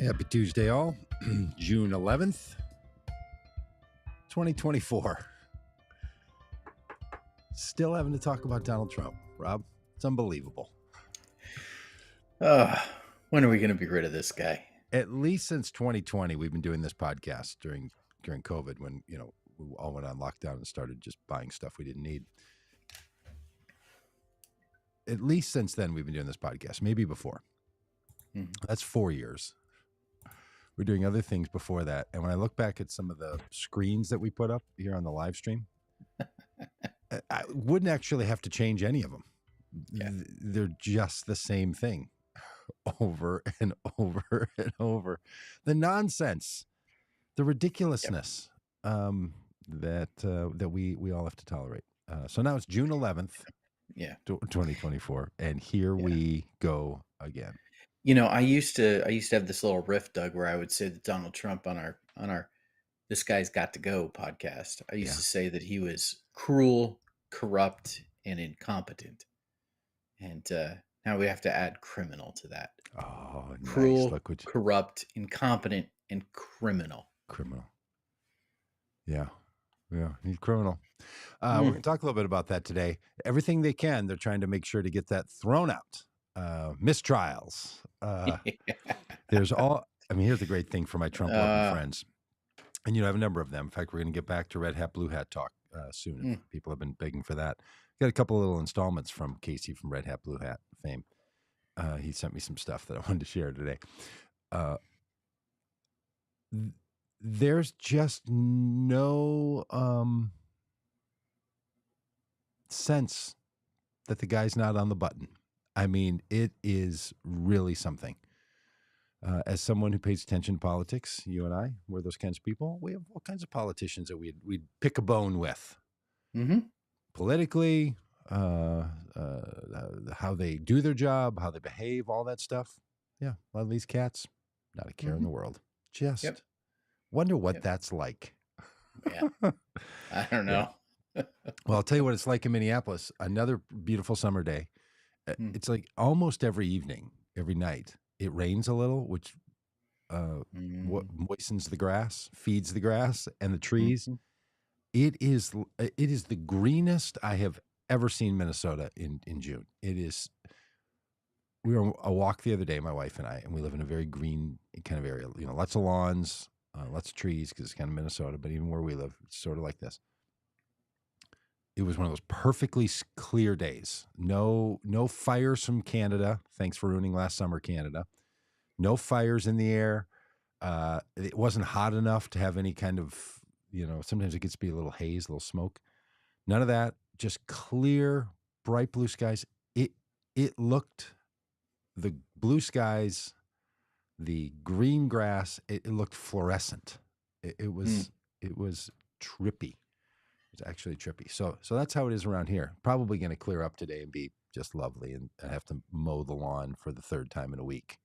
Happy Tuesday, all. June 11th, 2024. Still having to talk about Donald Trump, Rob. It's unbelievable. When are we going to be rid of this guy? At least since 2020, we've been doing this podcast during COVID when, we all went on lockdown and started just buying stuff we didn't need. At least since then, we've been doing this podcast, maybe before. That's 4 years. We're doing other things before that. And when I look back at some of the screens that we put up here on the live stream, I wouldn't actually have to change any of them. Yeah. They're just the same thing over and over and over. The nonsense, the ridiculousness that we all have to tolerate. So now it's June 11th, 2024. And here we go again. I used to have this little riff, Doug, where I would say that Donald Trump on our This Guy's Got to Go podcast, I used to say that he was cruel, corrupt, and incompetent. And now we have to add criminal to that. Oh, nice. Cruel, corrupt, incompetent, and criminal. Criminal. Yeah, he's criminal. We're going to talk a little bit about that today. Everything they can, they're trying to make sure to get that thrown out. Mistrials. There's all. I mean, here's the great thing for my Trump loving friends, and I have a number of them. In fact, we're going to get back to Red Hat, Blue Hat talk soon. People have been begging for that. Got a couple of little installments from Casey from Red Hat, Blue Hat fame. He sent me some stuff that I wanted to share today. There's just no sense that the guy's not on the button. I mean, it is really something. As someone who pays attention to politics, you and I, we're those kinds of people. We have all kinds of politicians that we'd pick a bone with. Politically, how they do their job, how they behave, all that stuff. Yeah, a lot of these cats, not a care in the world. Just wonder what that's like. Yeah, I don't know. Well, I'll tell you what it's like in Minneapolis. Another beautiful summer day. It's like almost every evening, every night, it rains a little, which moistens the grass, feeds the grass and the trees. It is the greenest I have ever seen Minnesota in June. It is. We were on a walk the other day, my wife and I, and we live in a very green kind of area. Lots of lawns, lots of trees because it's kind of Minnesota. But even where we live, it's sort of like this. It was one of those perfectly clear days. No fires from Canada. Thanks for ruining last summer, Canada. No fires in the air. It wasn't hot enough to have any kind of, sometimes it gets to be a little haze, a little smoke. None of that. Just clear, bright blue skies. It looked, the blue skies, the green grass, it looked fluorescent. It was trippy. It's actually trippy. So that's how it is around here. Probably going to clear up today and be just lovely, and I have to mow the lawn for the third time in a week.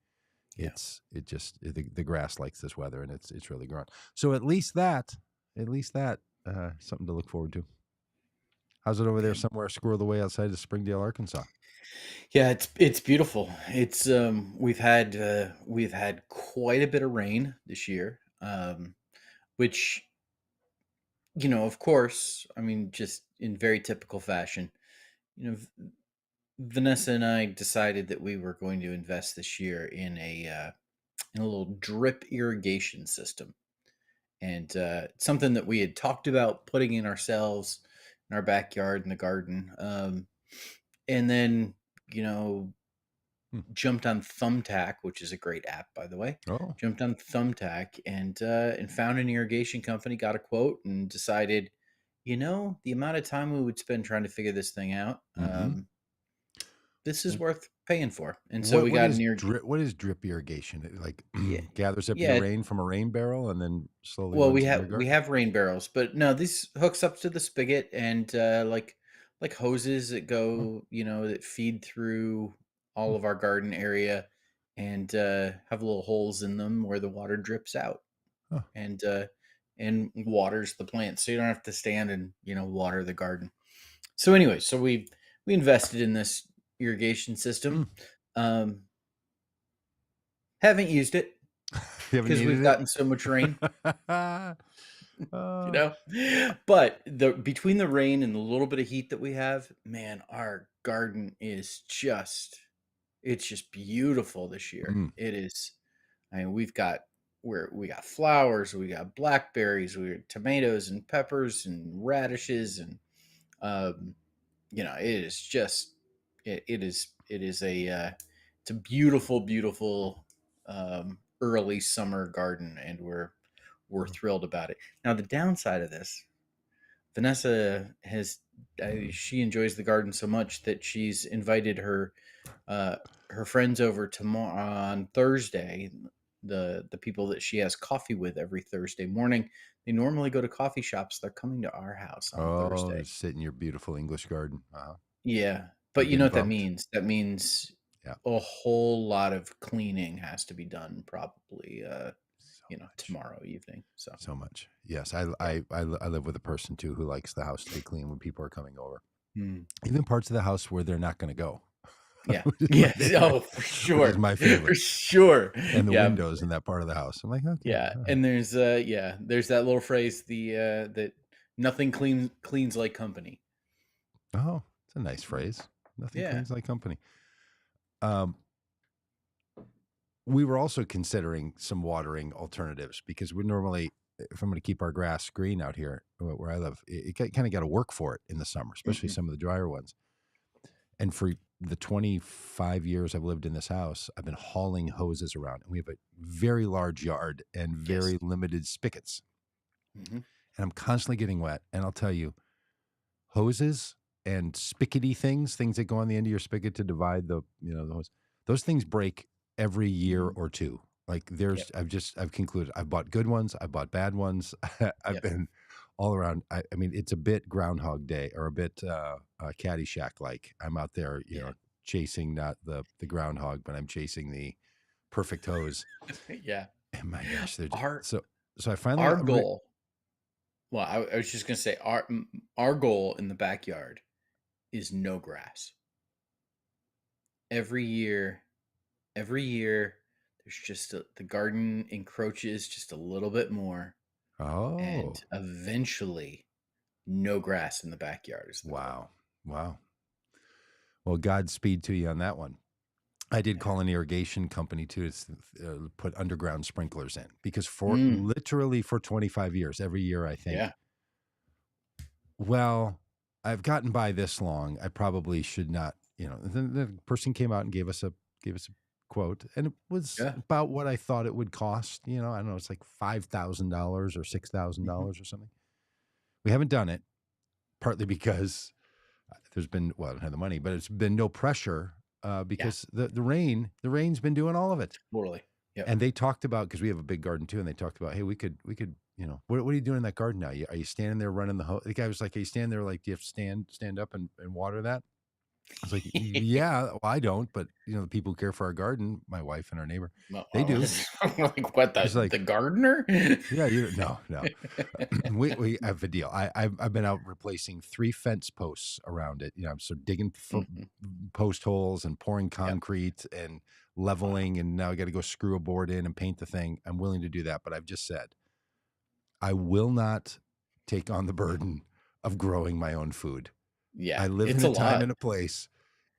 Yeah. The grass likes this weather, and it's really growing. So at least that something to look forward to. How's it over there somewhere squirreled away outside of Springdale, Arkansas? Yeah, it's beautiful. It's we've had quite a bit of rain this year, which, of course, I mean, just in very typical fashion, Vanessa and I decided that we were going to invest this year in a little drip irrigation system, and something that we had talked about putting in ourselves in our backyard in the garden, and then jumped on Thumbtack, which is a great app, by the way. Jumped on Thumbtack and found an irrigation company, got a quote, and decided, the amount of time we would spend trying to figure this thing out, this is worth paying for. And so we got an irrigation. What is drip irrigation? It like gathers up your rain from a rain barrel and then slowly. Well, we have rain barrels, but no, this hooks up to the spigot and like hoses that go, that feed through all of our garden area and have little holes in them where the water drips out and waters the plants. So you don't have to stand and, water the garden. So anyway, so we invested in this irrigation system. Haven't used it. You haven't because we've needed gotten so much rain, it? you Uh, know? But between the rain and the little bit of heat that we have, man, our garden is it's just beautiful this year. mm, It is. I mean, we got flowers, we got blackberries, we got tomatoes and peppers and radishes, and um, it is just it is a it's a beautiful, beautiful early summer garden, and we're mm, thrilled about it. Now, the downside of this, Vanessa has she enjoys the garden so much that she's invited uh, her friends over tomorrow on Thursday. The people that she has coffee with every Thursday morning, they normally go to coffee shops. They're coming to our house on oh, Thursday. sit in your beautiful English garden. Yeah, You're but you know getting what that bumped. means? That means Yeah, a whole lot of cleaning has to be done, probably so much. tomorrow evening. So So much. Yes, yeah. I live with a person too who likes the house to be clean when people are coming over. Mm. Even parts of the house where they're not going to go, Yeah. which is my Yes. favorite. Oh, for Which is sure. my For favorite. sure. And the Yeah. windows in that part of the house. I'm like, okay, Yeah. all right. And there's that little phrase, that nothing cleans like company. Oh, it's a nice phrase. Nothing Yeah. cleans like company. Um, we were also considering some watering alternatives because we normally, if I'm going to keep our grass green out here where I live, it kind of got to work for it in the summer, especially Hmm. some of the drier ones. And for the 25 years I've lived in this house, I've been hauling hoses around, and we have a very large yard and Yes. very limited spigots. Hmm. And I'm constantly getting wet. And I'll tell you, hoses and spigoty things that go on the end of your spigot to divide those things break every year Hmm. or two. Like Yep. I've concluded I've bought good ones, I've bought bad ones. I've Yep. been all around. I mean, it's a bit Groundhog Day or a bit Caddyshack like. I'm out there, Yeah. chasing not the groundhog, but I'm chasing the perfect hose. Yeah. And my gosh, they're just, Our so I finally our goal. Well, I was just gonna say our goal in the backyard is no grass. Every year, every year, there's just the garden encroaches just a little bit more, and oh, eventually, no grass in the backyard is the goal. wow, wow. Well, Godspeed to you on that one. I did Yeah. call an irrigation company too to put underground sprinklers in because for Mm, literally for 25 years, every year I yeah. think, well, I've gotten by this long. I probably should not, the person came out and gave us a quote, and it was Yeah. about what I thought it would cost. I don't know, it's like $5,000 or Mhm. $6,000 or something. We haven't done it partly because there's been, well, I don't have the money, but it's been no pressure Yeah. because the rain's been doing all of it. Totally. Yep. And they talked about, because we have a big garden too, and they talked about, hey, we could, what are you doing in that garden now? Are you standing there running the hose? The guy was like, are you standing there like, do you have to stand up and water that? I was like, yeah, well, I don't, but the people who care for our garden, my wife and our neighbor, Well, they do. I'm like, what, He's the like, gardener? yeah, no. We have a deal. I've been out replacing 3 fence posts around it. I'm so digging for Mhm. post holes and pouring Yep. concrete and Wow. leveling, and now I got to go screw a board in and paint the thing. I'm willing to do that, but I've just said I will not take on the burden of growing my own food. Yeah. I live in It's a a time lot. and a place.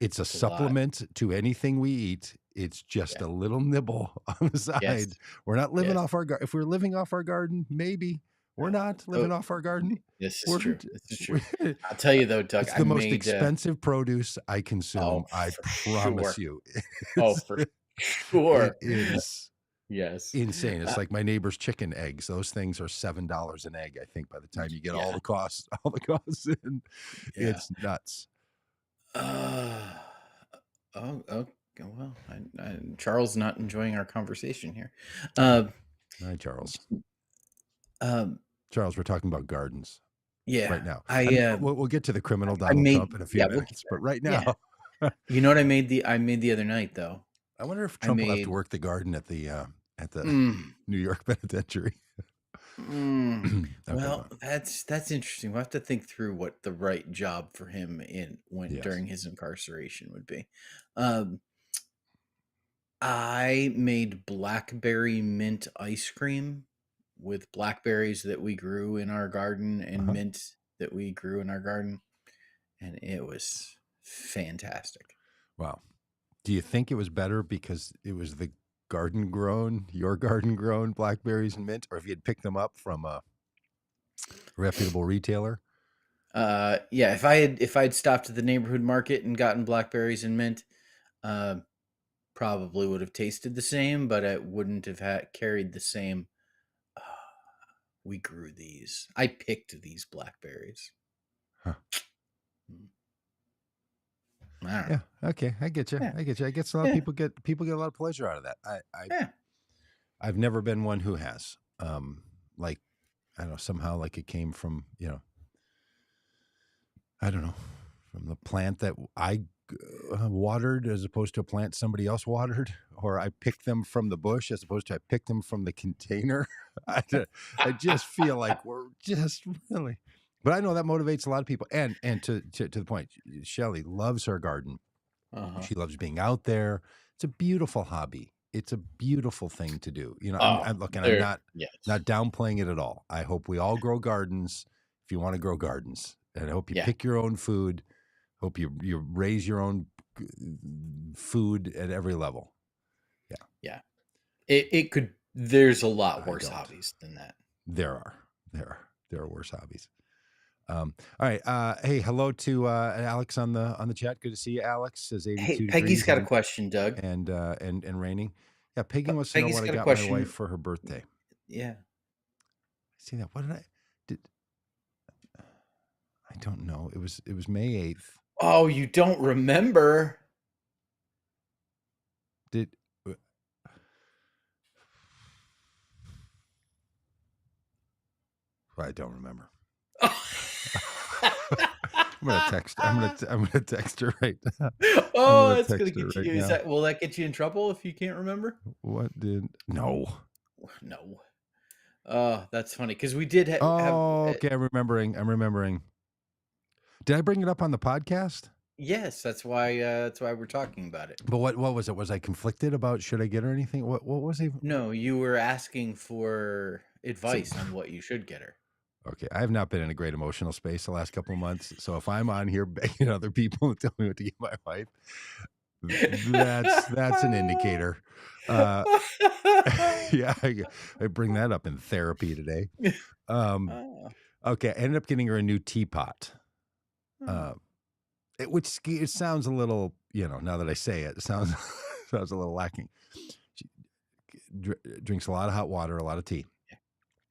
It's a It's a lot. supplement to anything we eat. It's just Yeah. a little nibble on the Yes. side. We're not living Yes. off our if we're living off our garden, maybe. We're No. not living So off our garden. this is We're, true. This is true. we're I'll tell you though, Doug, it's I the most made expensive produce I oh, consume. I for promise sure. you. Oh, It's, for it sure. is Yes. insane. It's Uh, like my neighbor's chicken eggs. Those things are $7 an egg, I think, by the time you get all yeah. the costs, all the costs in. Yeah. It's nuts. Uh, oh, well, Charles not enjoying our conversation here. Oh, Uh, hi, Charles. um, Charles, we're talking about gardens right yeah, now. I I mean, uh, we'll get to the criminal I Donald made Trump in a few yeah, we'll get minutes, but there. right Yeah, now, you know what I made the other night though. I wonder if I Trump will have to made work the garden at the mm, New York Penitentiary. mm, Okay, go well, on. that's interesting. We'll have to think through what the right job for him in when Yes. during his incarceration would be. Um, I made blackberry mint ice cream with blackberries that we grew in our garden and mint that we grew in our garden, and it was fantastic. Wow. Do you think it was better because it was the your garden grown blackberries and mint, or if you had picked them up from a reputable retailer? Yeah, if I had stopped at the neighborhood market and gotten blackberries and mint, uh, probably would have tasted the same, but it wouldn't have carried the same. "Ah, we grew these. I picked these blackberries." Huh. Mm, I don't Yeah. know. Okay. I get you. Yeah, I get you. I guess a lot of yeah, people get a lot of pleasure out of that. yeah. I've never been one who has. Like I don't know, somehow like it came from, I don't know, from the plant that I watered as opposed to a plant somebody else watered, or I picked them from the bush as opposed to I picked them from the container. I just feel like we're just really, but I know that motivates a lot of people. And to the point, Shelley loves her garden. Uh-huh. She loves being out there. It's a beautiful hobby. It's a beautiful thing to do. Oh, I'm looking. I'm there. not Yes. downplaying it at all. I hope we all grow gardens if you want to grow gardens, and I hope you Yeah. pick your own food. Hope you raise your own food at every level. Yeah, Yeah. It could. There's a lot I worse don't. hobbies than that. There are worse hobbies. All right. Hey, hello to Alex on the chat. Good to see you, Alex. Says Hey, 82 Peggy's degrees got a question, Doug. and raining. Yeah, Peggy wants to know Peggy's what I got a got my wife question. for her birthday. Yeah. See that? What did I don't know. It was May 8th. Oh, you don't remember? Did I don't remember. I'm gonna text. I'm gonna text her right now. I'm Oh, gonna that's gonna text her get right you. now. Will that get you in trouble if you can't remember? What did no? No. That's funny because we did have. Oh, okay. I'm remembering. Did I bring it up on the podcast? Yes, that's why we're talking about it. But what was it? Was I conflicted about should I get her anything? What was he? No, you were asking for So, advice on what you should get her. okay, I have not been in a great emotional space the last couple of months. So if I'm on here begging other people to tell me what to get my wife, that's an indicator. Uh, yeah, I bring that up in therapy today. Oh, Okay, I ended up getting her a new teapot. oh. Which it sounds a little, now that I say it, it sounds sounds a little lacking. She drinks a lot of hot water, a lot of tea.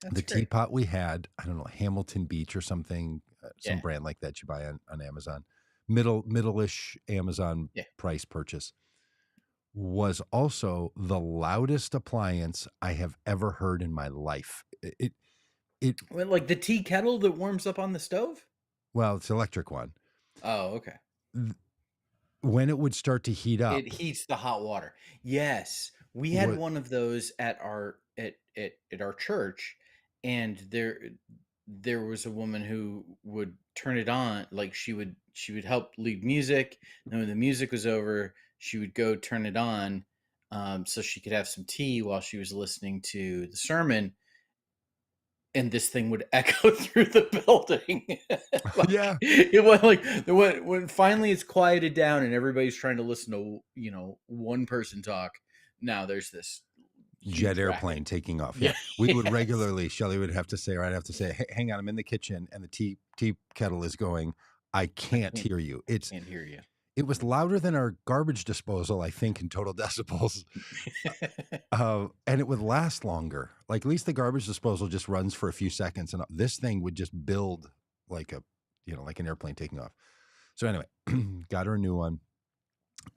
That's The great. teapot we had, I don't know, Hamilton Beach or something, some Yeah, brand like that you buy on Amazon, middle-ish Amazon yeah. price purchase, was also the loudest appliance I have ever heard in my life. It Well, like the tea kettle that warms up on the stove? well, it's electric one. Oh, okay. When it would start to heat It up heats the hot water. Yes, we had was one of those at our church, and there was a woman who would turn it on, like she would help lead music, and when the music was over, she would go turn it on, so she could have some tea while she was listening to the sermon, and this thing would echo through the building. Like yeah, it was like when finally it's quieted down and everybody's trying to listen to one person talk. Now there's this jet huge racket. airplane taking off. Yeah, Yeah, we would yes. regularly. Shelley would have to say, or I'd have to say, hey, "Hang on, I'm in the kitchen, and the tea kettle is going. I I can't can't hear you." I can't hear you. It was louder than our garbage disposal, I think, in total decibels, and it would last longer. Like at least the garbage disposal just runs for a few seconds, and this thing would just build like like an airplane taking off. So anyway, got her a new one.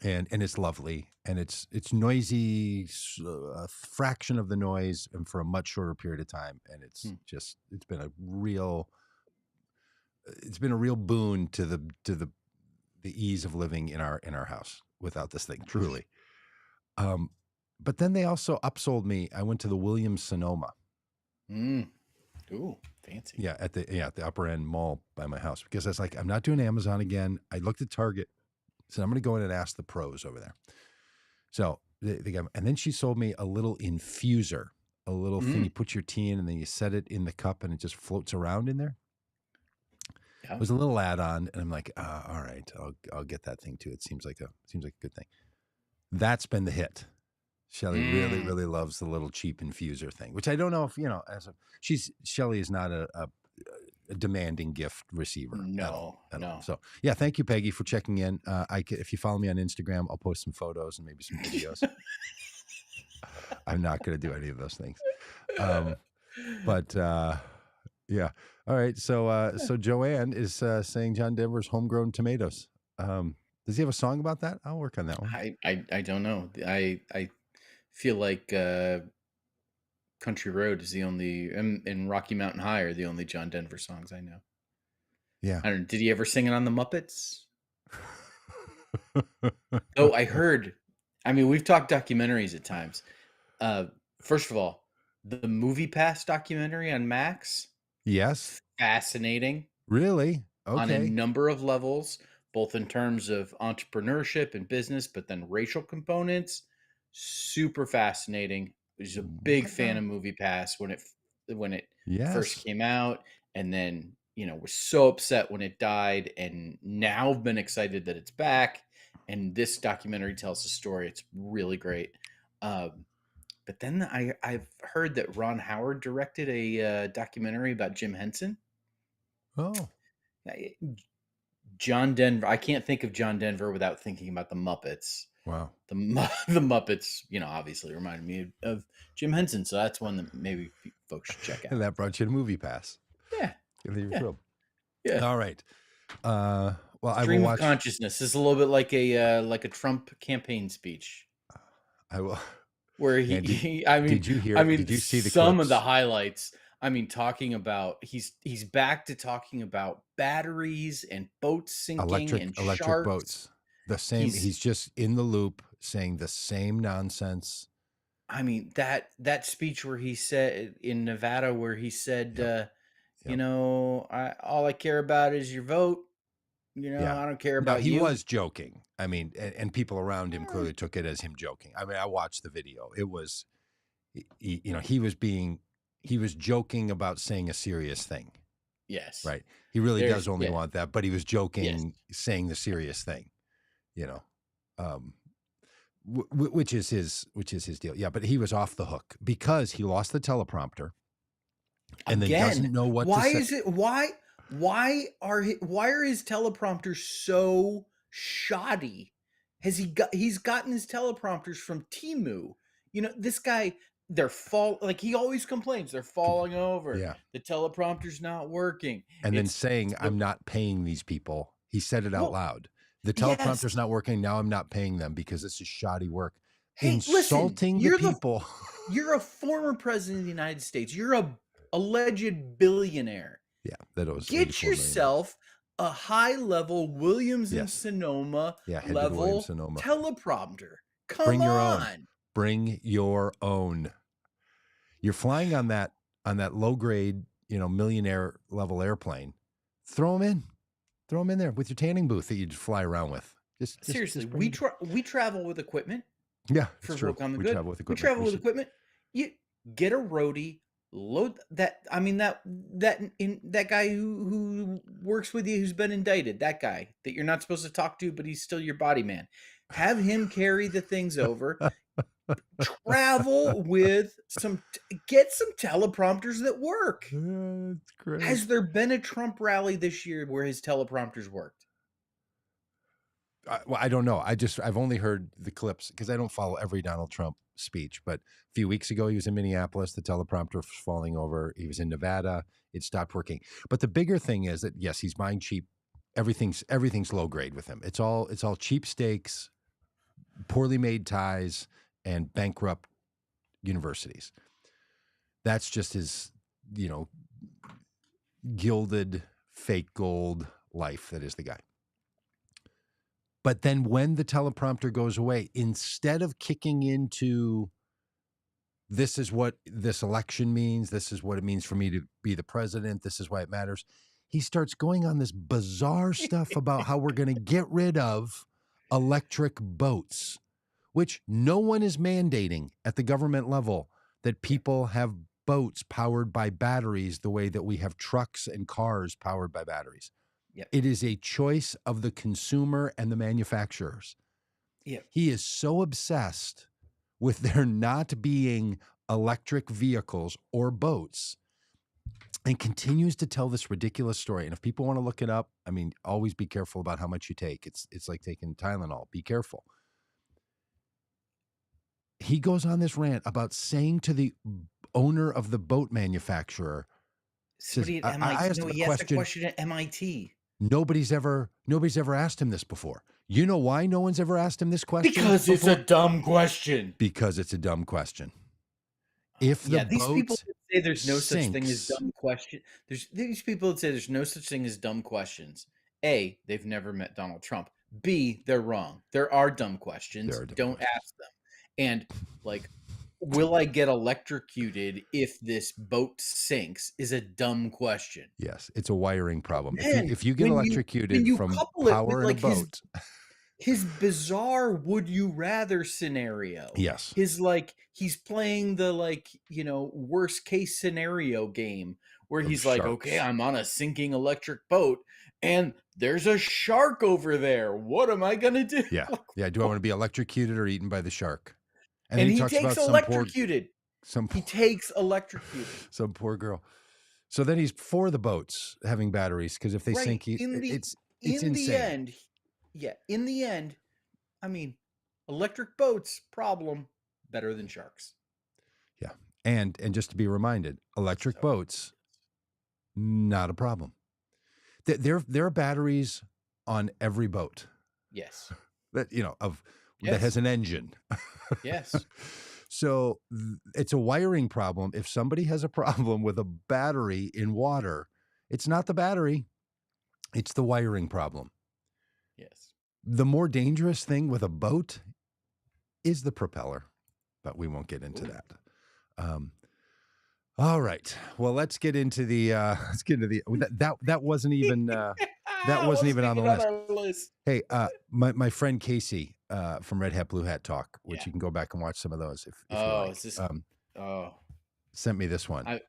And it's lovely, and it's noisy, a fraction of the noise, and for a much shorter period of time. And Hmm. it's been a real boon to the ease of living in our house without this thing, truly. Um, but then they also upsold me. I went to the Williams Sonoma, Mm. Ooh, fancy. at the upper end mall by my house, because I was like, I'm not doing Amazon again. I looked at Target, said I'm going to go in and ask the pros over there. So the guy, and then she sold me a little infuser, a little thing you put your tea in, and then you set it in the cup, and it just floats around in there. Yeah. It was a little add-on, and I'm like, all right, I'll get that thing too. It seems like a good thing. That's been the hit. Shelley really, really loves the little cheap infuser thing, which I don't know if, Shelley is not a demanding gift receiver. No. So yeah, thank you, Peggy, for checking in. If you follow me on Instagram, I'll post some photos and maybe some videos. I'm not going to do any of those things. But yeah. All right. So Joanne is saying John Denver's homegrown tomatoes. Does he have a song about that? I'll work on that one. I don't know. I feel like Country Road is the only, and Rocky Mountain High are the only John Denver songs I know. Yeah. I don't know. Did he ever sing it on the Muppets? Oh, I heard. I mean, we've talked documentaries at times. First of all, the Movie Pass documentary on Max. Yes. Fascinating. Really? Okay. On a number of levels, both in terms of entrepreneurship and business, but then racial components. Super fascinating. I was a big fan of Movie Pass when it first came out, and then was so upset when it died, and now I've been excited that it's back. And this documentary tells the story. It's really great. But then I've heard that Ron Howard directed a documentary about Jim Henson. Oh. John Denver. I can't think of John Denver without thinking about the Muppets. Wow. The Muppets, obviously reminded me of Jim Henson. So that's one that maybe folks should check out. And that brought you to Movie Pass. Yeah. Yeah. All right. Well, Stream of consciousness is a little bit like a Trump campaign speech. I will. Where did you hear? Did you see some clips? Of the highlights? Talking about he's back to talking about batteries and boats sinking and electric sharks. Boats. The same. He's just in the loop saying the same nonsense. That speech where he said in Nevada, where he said, all I care about is your vote. I don't care about you. He was joking. And people around him clearly took it as him joking. I watched the video. It was, he was joking about saying a serious thing. Yes. Right. He really does only want that, but he was joking, saying the serious thing, which is his deal. Yeah. But he was off the hook because he lost the teleprompter and then doesn't know what to say. Why are his teleprompters so shoddy? He's gotten his teleprompters from Temu. This guy, he always complains they're falling over. Yeah. The teleprompter's not working. And then saying, I'm not paying these people. He said it out loud. The teleprompter's not working. Now I'm not paying them because this is shoddy work. Hey, insulting the people. You're a former president of the United States. You're a alleged billionaire. Yeah, that was get yourself a high-level Williams and Sonoma level teleprompter. Bring your own. You're flying on that low-grade, millionaire level airplane. Throw them in there with your tanning booth that you fly around with. Seriously, we travel with equipment. Yeah, for true. Folk on the We Good. travel with equipment. We travel with equipment. You get a roadie. Load that. That guy who works with you, who's been indicted, that guy that you're not supposed to talk to, but he's still your body man. Have him carry the things over. Travel with get some teleprompters that work. That's great. Has there been a Trump rally this year where his teleprompters worked? I don't know. I've only heard the clips because I don't follow every Donald Trump speech. But a few weeks ago, he was in Minneapolis. The teleprompter was falling over. He was in Nevada. It stopped working. But the bigger thing is that, yes, he's buying cheap. Everything's low grade with him. It's all cheap steaks, poorly made ties, and bankrupt universities. That's just his, gilded fake gold life that is the guy. But then when the teleprompter goes away, instead of kicking into this is what this election means, this is what it means for me to be the president, this is why it matters, he starts going on this bizarre stuff about how we're going to get rid of electric boats, which no one is mandating at the government level that people have boats powered by batteries the way that we have trucks and cars powered by batteries. Yep. It is a choice of the consumer and the manufacturers. Yep. He is so obsessed with there not being electric vehicles or boats and continues to tell this ridiculous story. And if people want to look it up, I mean, always be careful about how much you take. It's like taking Tylenol. Be careful. He goes on this rant about saying to the owner of the boat manufacturer, somebody at MIT. I asked him he asked a question at MIT. Nobody's ever asked him this before. You know why no one's ever asked him this question? Because it's a dumb question. Because it's a dumb question. If the these people that say there's no sinks, such thing as dumb question. There's these people that say there's no such thing as dumb questions. A, they've never met Donald Trump. B, they're wrong. There are dumb questions. Don't ask them. And like, will I get electrocuted if this boat sinks is a dumb question. Yes, it's a wiring problem. If you get electrocuted from power in a boat. His bizarre would you rather scenario. Yes. He's playing the worst case scenario game where he's like, okay, I'm on a sinking electric boat and there's a shark over there. What am I going to do? Yeah. Yeah. Do I want to be electrocuted or eaten by the shark? And he takes electrocuted. He takes electrocuted. Some poor girl. So then he's for the boats having batteries because if they sink, it's insane. In the end, I mean, electric boats, problem, better than sharks. Yeah. And just to be reminded, electric boats, not a problem. There are batteries on every boat. Yes. That has an engine. Yes. So it's a wiring problem. If somebody has a problem with a battery in water, it's not the battery, it's the wiring problem. Yes. The more dangerous thing with a boat is the propeller, but we won't get into that. All right. Well, let's get into the that wasn't even that wasn't even on the list. Hey, my friend Casey from Red Hat Blue Hat Talk, which you can go back and watch some of those if you like. Is this, sent me this one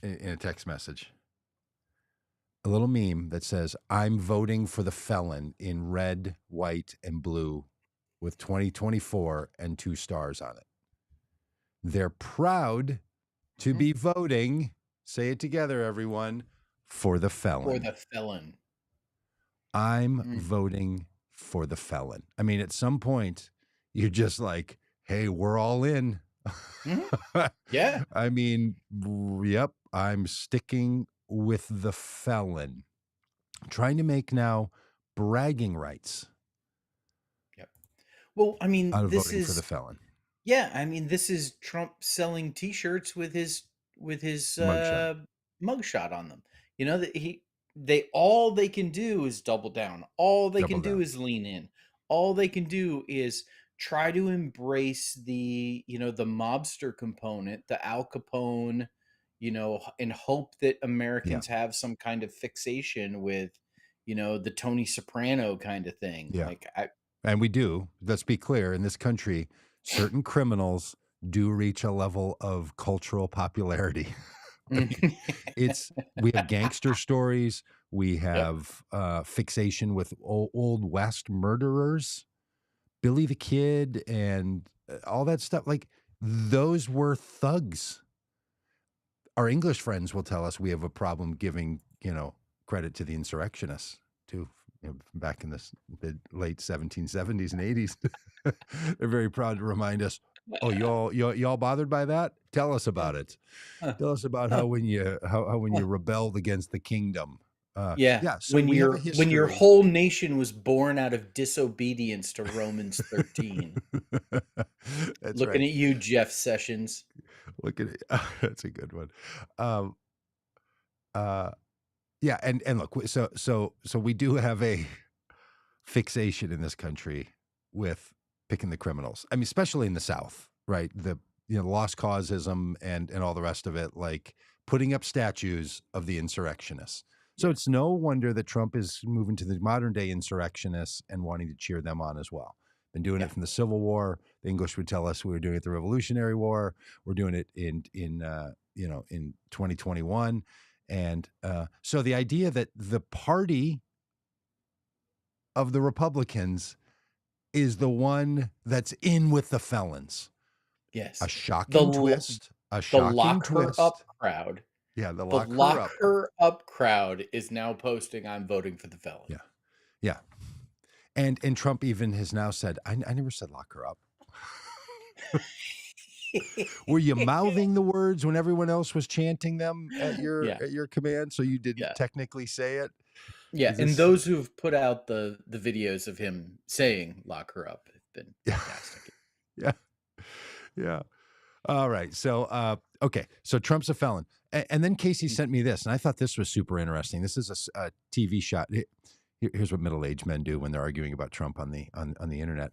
in a text message. A little meme that says, "I'm voting for the felon in red, white, and blue with 2024 and 2 stars on it." They're proud to be voting, say it together, everyone, for the felon. For the felon. I'm voting for the felon. I mean, at some point, you're just like, hey, we're all in. Yeah. I mean, yep, I'm sticking with the felon. I'm trying to make now bragging rights. Yep. Well, I mean, this is for the felon. Yeah, I mean, this is Trump selling T-shirts with his mugshot on them. You know that all they can do is double down. All they can do is lean in. All they can do is try to embrace the mobster component, the Al Capone, and hope that Americans have some kind of fixation with, the Tony Soprano kind of thing. Yeah. And we do. Let's be clear. In this country, certain criminals do reach a level of cultural popularity. We have gangster stories. We have fixation with old West murderers, Billy the Kid, and all that stuff. Like, those were thugs. Our English friends will tell us we have a problem giving, credit to the insurrectionists too. Back in the late 1770s and 80s, they're very proud to remind us. Oh, y'all bothered by that? Tell us about it. Tell us about how when you rebelled against the kingdom. So when your whole nation was born out of disobedience to Romans 13. Looking at you, Jeff Sessions. Look at it. That's a good one. Yeah, and look, so we do have a fixation in this country with picking the criminals. I mean, especially in the South, right? The lost causism and all the rest of it, like putting up statues of the insurrectionists. So it's no wonder that Trump is moving to the modern day insurrectionists and wanting to cheer them on as well, Been doing it from the Civil War. The English would tell us we were doing it the Revolutionary War. We're doing it in 2021. And so the idea that the party of the Republicans is the one that's in with the felons. Yes. A shocking twist. A shocking twist. Up crowd. Yeah, the lock her up crowd is now posting, "I'm voting for the felon." Yeah. Yeah. And Trump even has now said, I never said lock her up. Were you mouthing the words when everyone else was chanting them at your command? So you didn't technically say it? Yeah, and those who've put out the videos of him saying "lock her up" have been fantastic. Yeah. All right. So, okay. So Trump's a felon. And then Casey sent me this, and I thought this was super interesting. This is a TV shot. Here's what middle-aged men do when they're arguing about Trump on the internet.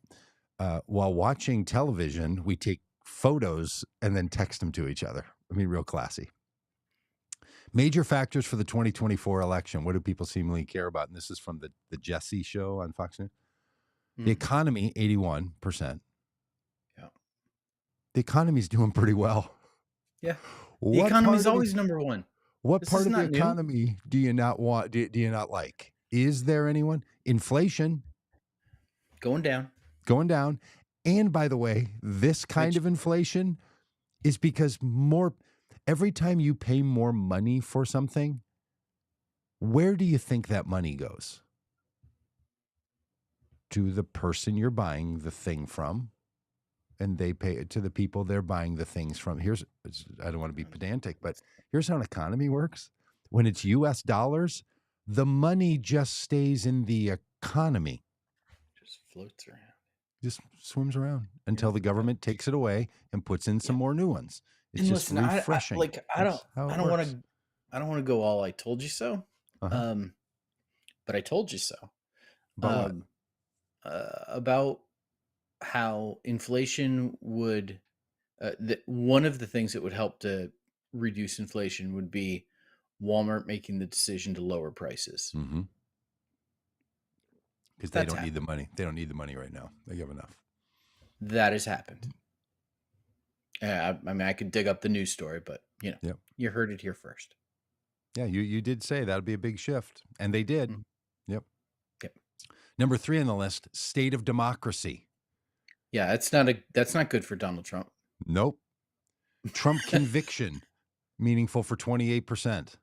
While watching television, we take photos and then text them to each other. I mean, real classy. Major factors for the 2024 election. What do people seemingly care about? And this is from the Jesse show on Fox News. The economy, 81%. Yeah. The economy's doing pretty well. Yeah. The economy's always number one. What part of the economy do you not want? Do you not like? Is there anyone? Inflation. Going down. And by the way, this kind of inflation is because every time you pay more money for something, where do you think that money goes? To the person you're buying the thing from, and they pay it to the people they're buying the things from. I don't want to be pedantic, but here's how an economy works. When it's US dollars, the money just stays in the economy. Just floats around. Just swims around until the government takes it away and puts in some more new ones. It's just refreshing. I don't want to go all "I told you so," but I told you so. About about how inflation would. One of the things that would help to reduce inflation would be Walmart making the decision to lower prices. Because they don't need the money. They don't need the money right now. They have enough. That has happened. I mean, I could dig up the news story, but you heard it here first. Yeah, you did say that would be a big shift, and they did. Yep. Number 3 on the list: state of democracy. Yeah, that's not good for Donald Trump. Nope. Trump conviction meaningful for 28%.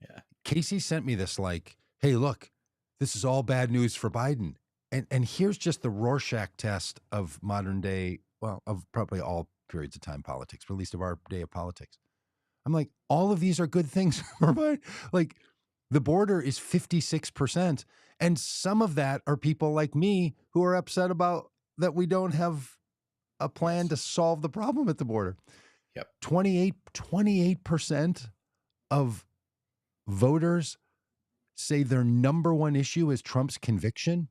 Yeah. Casey sent me this like, hey, look, this is all bad news for Biden. And here's just the Rorschach test of modern day, well, of probably all periods of time politics, but at least of our day of politics. I'm like, all of these are good things for Biden. Like, the border is 56%. And some of that are people like me who are upset about that we don't have a plan to solve the problem at the border. Yep. 28% of voters say their number one issue is Trump's conviction.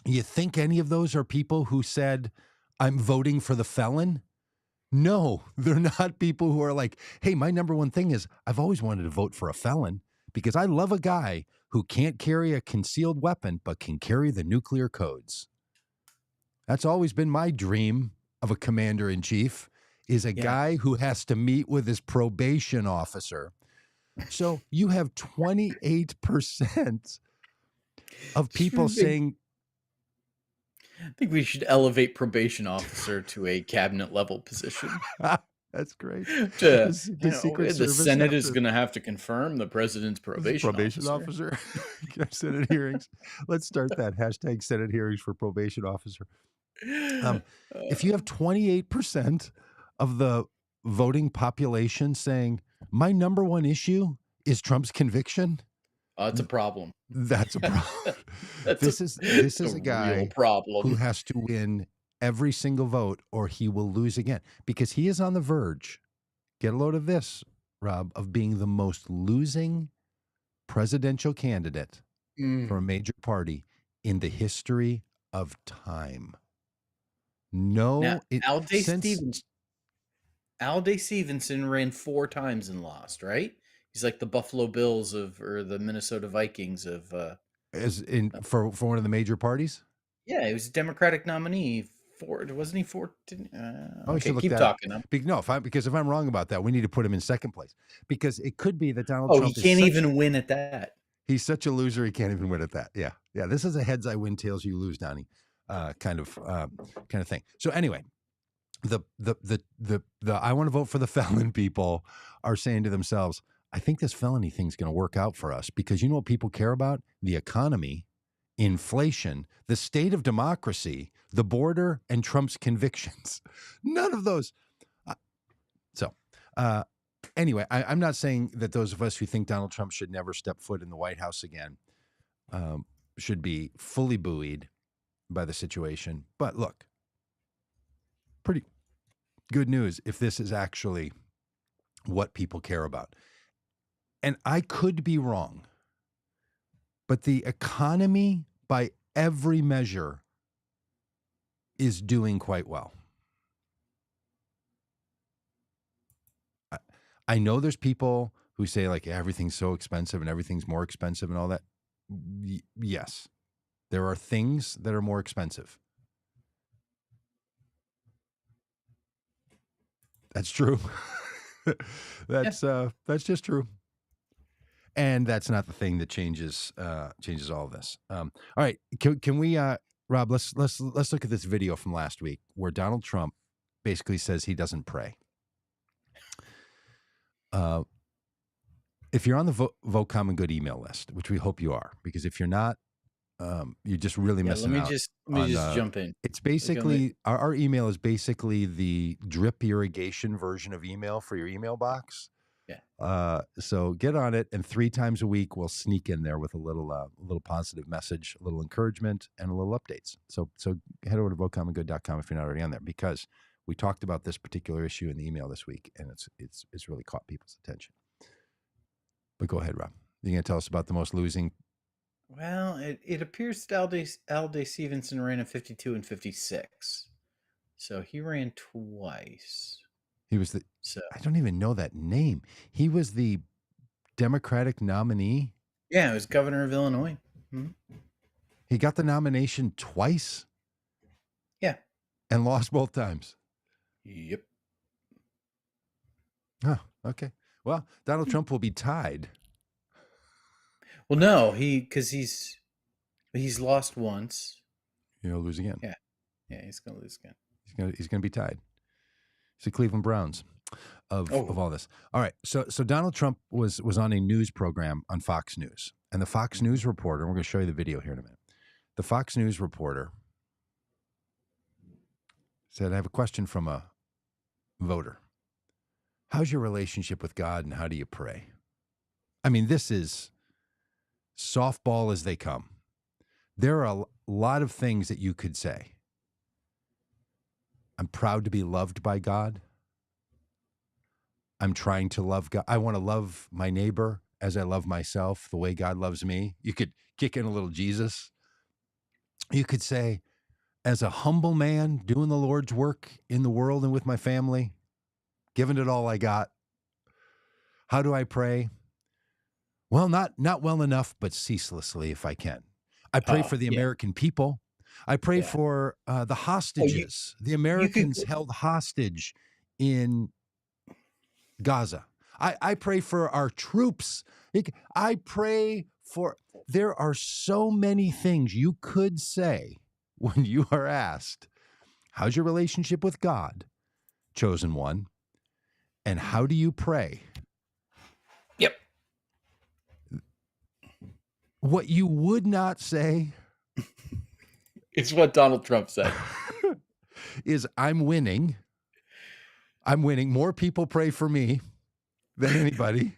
You think any of those are people who said, I'm voting for the felon? No, they're not people who are like, hey, my number one thing is I've always wanted to vote for a felon because I love a guy who can't carry a concealed weapon but can carry the nuclear codes. That's always been my dream of a commander-in-chief, is a guy who has to meet with his probation officer. So you have 28% of people saying... I think we should elevate probation officer to a cabinet level position. That's great. The Senate is going to have to confirm the president's probation officer. Senate hearings. Let's start that. Hashtag Senate hearings for probation officer. If you have 28% of the voting population saying, my number one issue is Trump's conviction. It's a problem. That's a problem. This is a guy who has to win every single vote or he will lose again, because he is on the verge, get a load of this, Rob, of being the most losing presidential candidate for a major party in the history of time. No, Alday Stevenson ran 4 times and lost, right? He's like the Buffalo Bills or the Minnesota Vikings of for one of the major parties. Yeah, he was a Democratic nominee. Wasn't he for? Oh, we Okay, should look keep that up. talking. Because if I'm wrong about that, we need to put him in second place. Because it could be that Donald Oh, he Trump is can't even win at that. he's such a loser he can't even win at that. Yeah, yeah. This is a heads I win, tails you lose, Donnie, kind of thing. So anyway, the I want to vote for the felon people are saying to themselves, I think this felony thing's going to work out for us because you know what people care about? The economy, inflation, the state of democracy, the border, and Trump's convictions. None of those. Anyway, I'm not saying that those of us who think Donald Trump should never step foot in the White House again should be fully buoyed by the situation. But look, pretty good news if this is actually what people care about. And I could be wrong, but the economy, by every measure, is doing quite well. I know there's people who say like everything's so expensive and everything's more expensive and all that. Yes, there are things that are more expensive. That's true. That's just true. And that's not the thing that changes all of this. All right, can we, Rob? Let's look at this video from last week where Donald Trump basically says he doesn't pray. If you're on the Vote Common Good email list, which we hope you are, because if you're not, you're just really missing out. Let me just jump in. It's basically our email is basically the drip irrigation version of email for your email box. Yeah. So get on it, and 3 times a week we'll sneak in there with a little positive message, a little encouragement, and a little updates. So head over to votecommongood.com if you're not already on there, because we talked about this particular issue in the email this week, and it's really caught people's attention. But go ahead, Rob. You're going to tell us about the most losing. Well, it appears that Alday Stevenson ran in 52 and 56. So he ran twice. He was I don't even know that name. He was the Democratic nominee. Yeah, he was governor of Illinois. Mm-hmm. He got the nomination twice. Yeah. And lost both times. Yep. Oh, okay. Well, Donald Trump will be tied. Well, no, because he's lost once. He'll lose again. Yeah, he's gonna lose again. He's gonna be tied. It's the Cleveland Browns of all this. All right, so Donald Trump was on a news program on Fox News, and the Fox News reporter. We're going to show you the video here in a minute. The Fox News reporter said, "I have a question from a voter. How's your relationship with God, and how do you pray?" I mean, this is softball as they come. There are a lot of things that you could say. I'm proud to be loved by God. I'm trying to love God. I want to love my neighbor as I love myself, the way God loves me. You could kick in a little Jesus. You could say, as a humble man doing the Lord's work in the world and with my family, giving it all I got. How do I pray? Well, not well enough, but ceaselessly if I can. I pray for the American people. I pray for the hostages, the Americans held hostage in Gaza. I pray for our troops. I pray for, there are so many things you could say when you are asked, how's your relationship with God, chosen one, and how do you pray? Yep. What you would not say it's what Donald Trump said. is I'm winning. I'm winning. More people pray for me than anybody.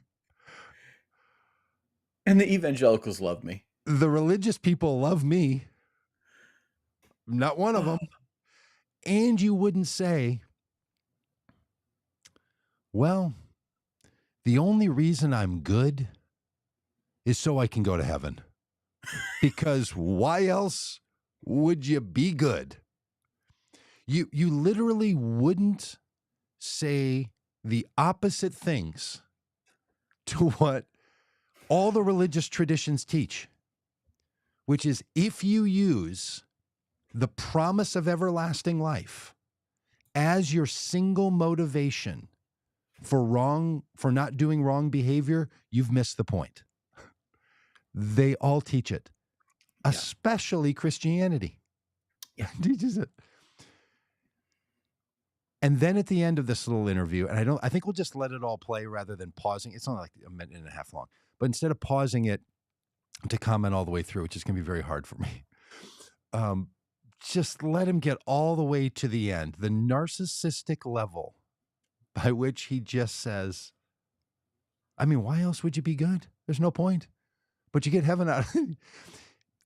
And the evangelicals love me. The religious people love me. Not one of them. And you wouldn't say, well, the only reason I'm good is so I can go to heaven. Because why else would you be good? You literally wouldn't say the opposite things to what all the religious traditions teach, which is if you use the promise of everlasting life as your single motivation for not doing wrong behavior, you've missed the point. They all teach it, especially Christianity. Yeah. Teaches it. And then at the end of this little interview, and I think we'll just let it all play rather than pausing. It's only like a minute and a half long, but instead of pausing it to comment all the way through, which is going to be very hard for me, just let him get all the way to the end. The narcissistic level by which he just says, I mean, why else would you be good? There's no point. But you get heaven out of it.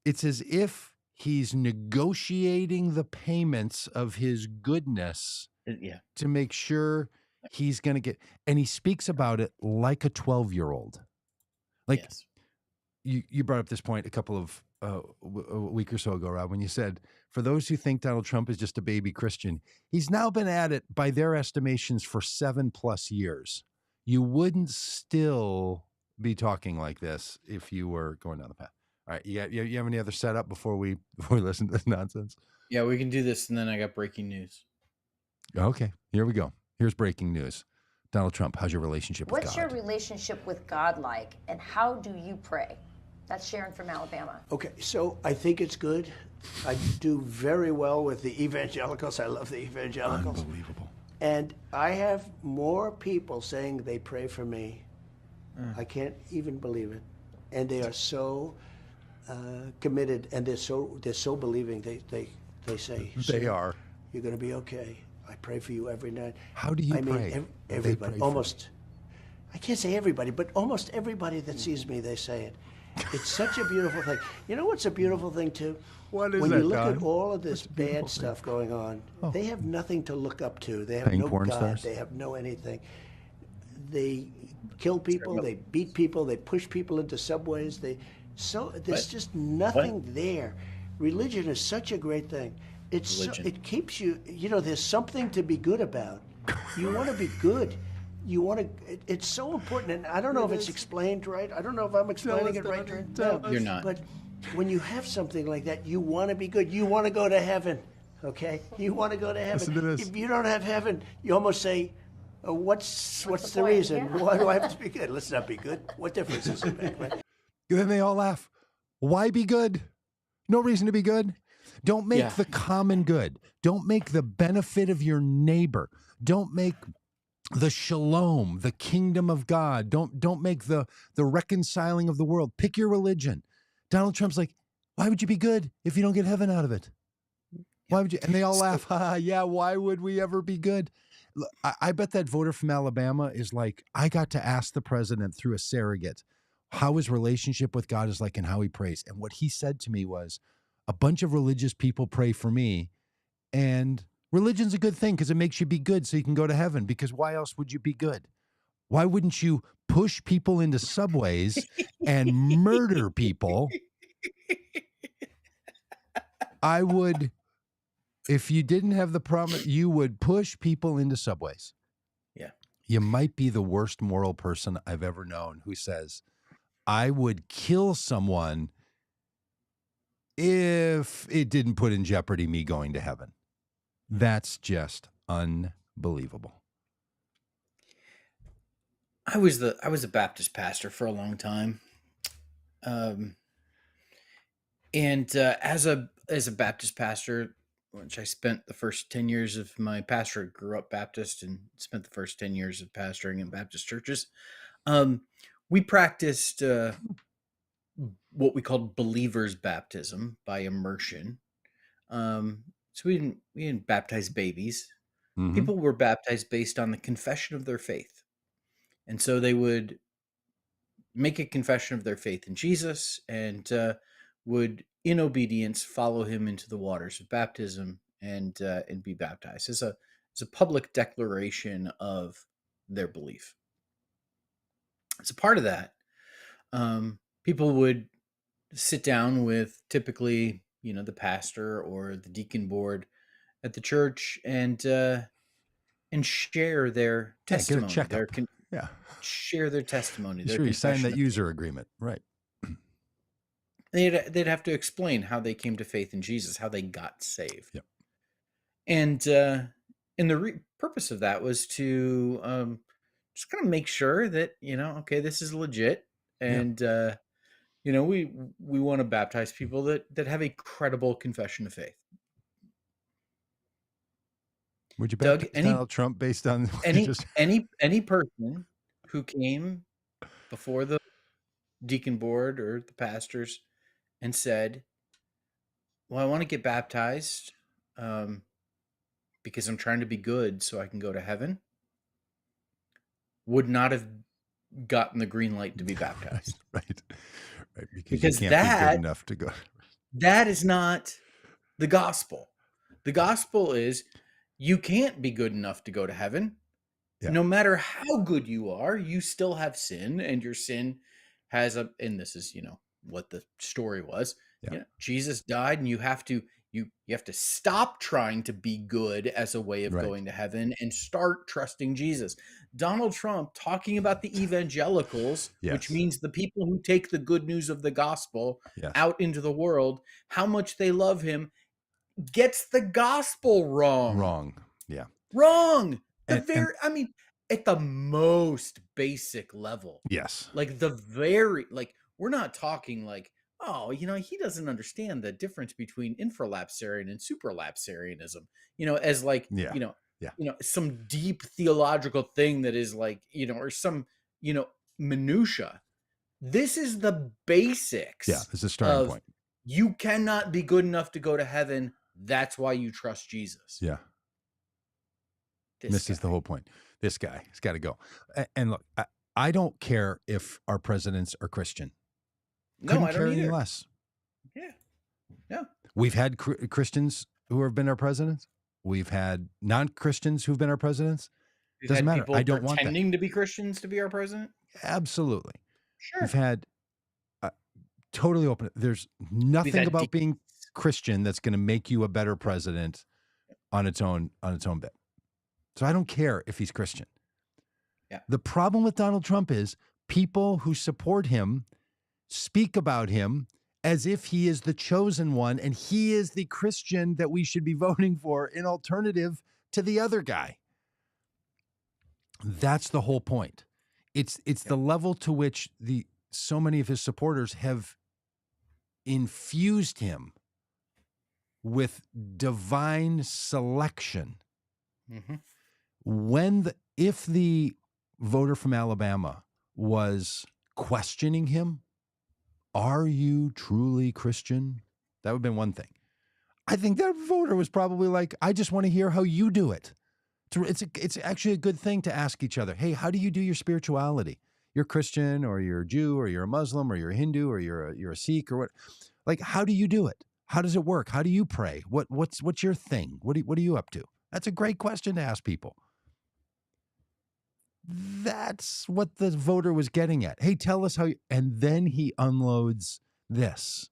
It's as if he's negotiating the payments of his goodness to make sure he's going to get, and he speaks about it like a 12-year-old. Like you brought up this point a couple of a week or so ago, Rob, when you said, for those who think Donald Trump is just a baby Christian, he's now been at it by their estimations for 7+ years. You wouldn't still be talking like this if you were going down the path. All right, you have any other setup before we listen to this nonsense? Yeah, we can do this, and then I got breaking news. Okay, here we go. Here's breaking news. Donald Trump, how's your relationship with God? What's your relationship with God like, and how do you pray? That's Sharon from Alabama. Okay, so I think it's good. I do very well with the evangelicals. I love the evangelicals. Unbelievable. And I have more people saying they pray for me. I can't even believe it. And they are so committed, and they're so believing. They say, they are. You're going to be okay. I pray for you every night. How do you pray? Mean, everybody, almost. I can't say everybody, but almost everybody that sees me, they say it. It's such a beautiful thing. You know what's a beautiful thing too? What is when that, you look Don? at all of this bad stuff going on, they have nothing to look up to. They have Paying no porn God. stars? They have no anything. They kill people. They beat people. They push people into subways. There's just nothing there. Religion is such a great thing. It keeps you. You know, there's something to be good about. You want to be good. You want to. It's so important, and I don't know if it's explained right. I don't know if I'm explaining it right. No, you're not. But when you have something like that, you want to be good. You want to go to heaven. Okay, you want to go to heaven. Listen to this. If you don't have heaven, you almost say, "What's the point? reason? Yeah. Why do I have to be good? Let's not be good. What difference does it make?" Right? Then they all laugh. Why be good? No reason to be good. Don't make the common good. Don't make the benefit of your neighbor. Don't make the shalom, the kingdom of God. Don't make the reconciling of the world. Pick your religion. Donald Trump's like, why would you be good if you don't get heaven out of it? Why would you? And they all laugh. Yeah, why would we ever be good? I bet that voter from Alabama is like, I got to ask the president through a surrogate how his relationship with God is like and how he prays. And what he said to me was, a bunch of religious people pray for me, and religion's a good thing because it makes you be good so you can go to heaven, because why else would you be good? Why wouldn't you push people into subways and murder people? I would, if you didn't have the promise, you would push people into subways. Yeah. You might be the worst moral person I've ever known who says, I would kill someone if it didn't put in jeopardy me going to heaven. That's just unbelievable. I was a Baptist pastor for a long time, and as a Baptist pastor, which I spent the first 10 years of my pastorate, grew up Baptist, and spent the first 10 years of pastoring in Baptist churches. We practiced what we called believers baptism by immersion. So we didn't baptize babies. Mm-hmm. People were baptized based on the confession of their faith. And so they would make a confession of their faith in Jesus and would, in obedience, follow him into the waters of baptism and be baptized as a public declaration of their belief. As a part of that, people would sit down with typically, the pastor or the deacon board at the church and share their testimony. Get a checkup. Share their testimony. Sure, you sign that user agreement, right? they'd have to explain how they came to faith in Jesus, how they got saved. Yep. And the purpose of that was to just kind of make sure that, okay, this is legit. And, we want to baptize people that have a credible confession of faith. Would you baptize Donald Trump based on any person who came before the deacon board or the pastors and said, well, I want to get baptized because I'm trying to be good so I can go to heaven, would not have gotten the green light to be baptized. Right. Because you can't be good enough to go. That is not the gospel. The gospel is you can't be good enough to go to heaven. Yeah. No matter how good you are, you still have sin, and your sin has and this is, what the story was. Yeah. Jesus died, and you have to stop trying to be good as a way of going to heaven and start trusting Jesus. Donald Trump talking about the evangelicals, which means the people who take the good news of the gospel out into the world, how much they love him, gets the gospel wrong. Wrong. At the most basic level. Yes. We're not talking like, oh, he doesn't understand the difference between infralapsarian and supralapsarianism, some deep theological thing that is or some, minutia. This is the basics. Yeah, this is a starting point. You cannot be good enough to go to heaven. That's why you trust Jesus. Yeah. This is the whole point. This guy has got to go. And look, I don't care if our presidents are Christian. No, I don't care either. Any less. Yeah. No. We've had Christians who have been our presidents. We've had non-Christians who've been our presidents. Doesn't matter. I don't want that. Pretending to be Christians to be our president? Absolutely. Sure. We've had totally open. There's nothing about being Christian that's going to make you a better president on its own bit. So I don't care if he's Christian. Yeah. The problem with Donald Trump is people who support him speak about him as if he is the chosen one and he is the Christian that we should be voting for in alternative to the other guy. That's the whole point. It's the level to which so many of his supporters have infused him with divine selection. Mm-hmm. If the voter from Alabama was questioning him, are you truly Christian? That would have been one thing. I think that voter was probably like, I just want to hear how you do it. It's actually a good thing to ask each other. Hey, how do you do your spirituality? You're Christian, or you're a Jew, or you're a Muslim, or you're a Hindu, or you're a Sikh, or what? Like, how do you do it? How does it work? How do you pray? What's your thing? What are you up to? That's a great question to ask people. That's what the voter was getting at. Hey, tell us how you, and then he unloads this.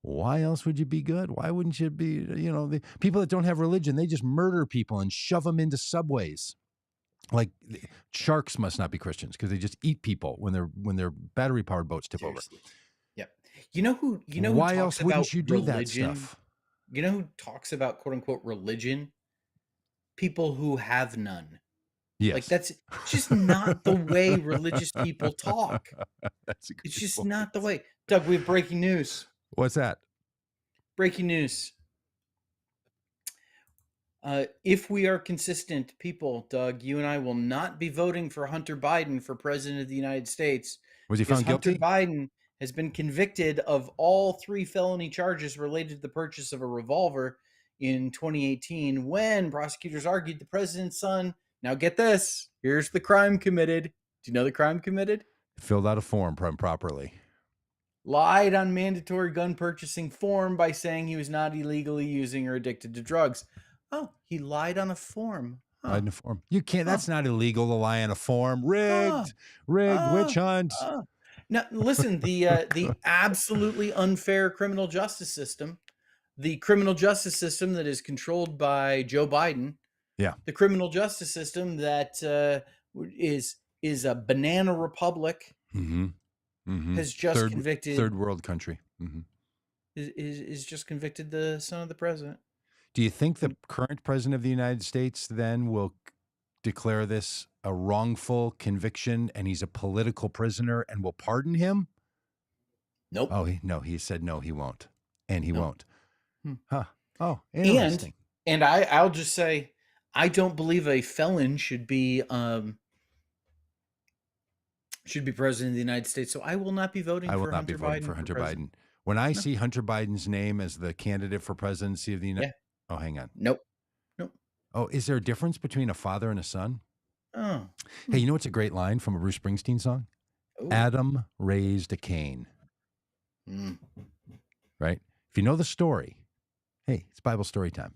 Why else would you be good? Why wouldn't you be, the people that don't have religion, they just murder people and shove them into subways. Like sharks must not be Christians because they just eat people when their battery powered boats tip over. Yep. You know who why else wouldn't you do religion? That stuff? You know who talks about quote unquote religion? People who have none. Yes. Like that's just not the way religious people talk. It's just not the way. Doug, we have breaking news. What's that? Breaking news. If we are consistent people, Doug, you and I will not be voting for Hunter Biden for president of the United States. Was he found guilty? Hunter Biden has been convicted of all 3 felony charges related to the purchase of a revolver in 2018 when prosecutors argued the president's son. Now get this. Here's the crime committed. Do you know the crime committed? Filled out a form properly. Lied on mandatory gun purchasing form by saying he was not illegally using or addicted to drugs. Oh, he lied on a form. Huh. Lied on a form. You can't. That's not illegal to lie on a form. Rigged. Witch hunt. Now, listen, the absolutely unfair criminal justice system, the criminal justice system that is controlled by Joe Biden, the criminal justice system that is a banana republic, has just convicted third world country. is just convicted the son of the president. Do you think the current president of the United States then will declare this a wrongful conviction and he's a political prisoner and will pardon him? Nope. Oh, no, he said no, he won't. And he won't. Huh. Oh, interesting. And I'll just say, I don't believe a felon should be president of the United States. So I will not be voting for Hunter Biden. When I see Hunter Biden's name as the candidate for presidency of the United States. Oh, hang on. Nope. Oh, is there a difference between a father and a son? Oh. Hey, you know what's a great line from a Bruce Springsteen song? Ooh. Adam raised a Cain. Right? If you know the story, hey, it's Bible story time.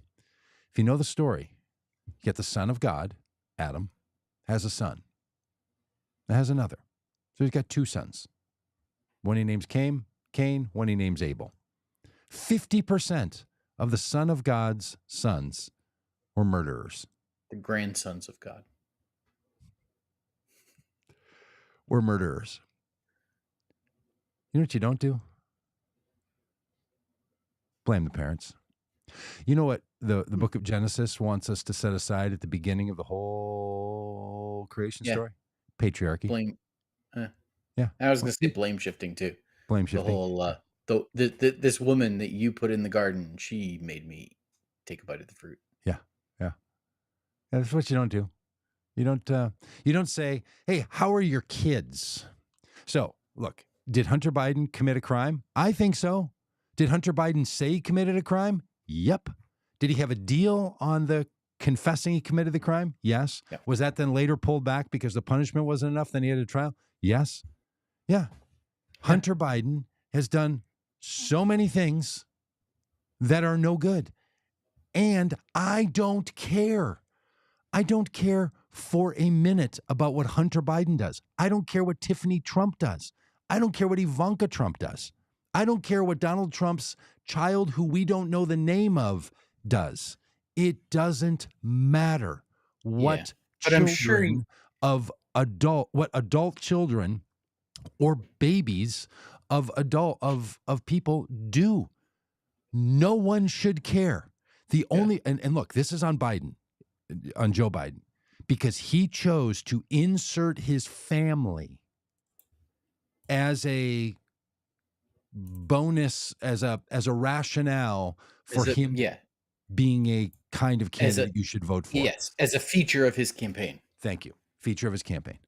If you know the story, you get the son of God, Adam, has a son. That has another. So he's got two sons. One he names Cain, one he names Abel. 50% of the son of God's sons were murderers. The grandsons of God. Were murderers. You know what you don't do? Blame the parents. You know what the book of Genesis wants us to set aside at the beginning of the whole creation story? Patriarchy. Blame. Yeah. I was going to say blame shifting too. Blame shifting. The whole, this woman that you put in the garden, she made me take a bite of the fruit. Yeah. That's what you don't do. You don't say, hey, how are your kids? So look, did Hunter Biden commit a crime? I think so. Did Hunter Biden say he committed a crime? Yep. Did he have a deal on the confessing he committed the crime? Yes. Yep. Was that then later pulled back because the punishment wasn't enough? Then he had a trial? Yes. Yeah. Hunter Biden has done so many things that are no good. And I don't care. I don't care for a minute about what Hunter Biden does. I don't care what Tiffany Trump does. I don't care what Ivanka Trump does. I don't care what Donald Trump's child, who we don't know the name of, does. It doesn't matter what children of adult children or babies of people do. No one should care. The only and look, this is on Biden, on Joe Biden, because he chose to insert his family as a bonus, as a rationale for him being a kind of candidate you should vote for. Yes, as a feature of his campaign. Thank you. Feature of his campaign.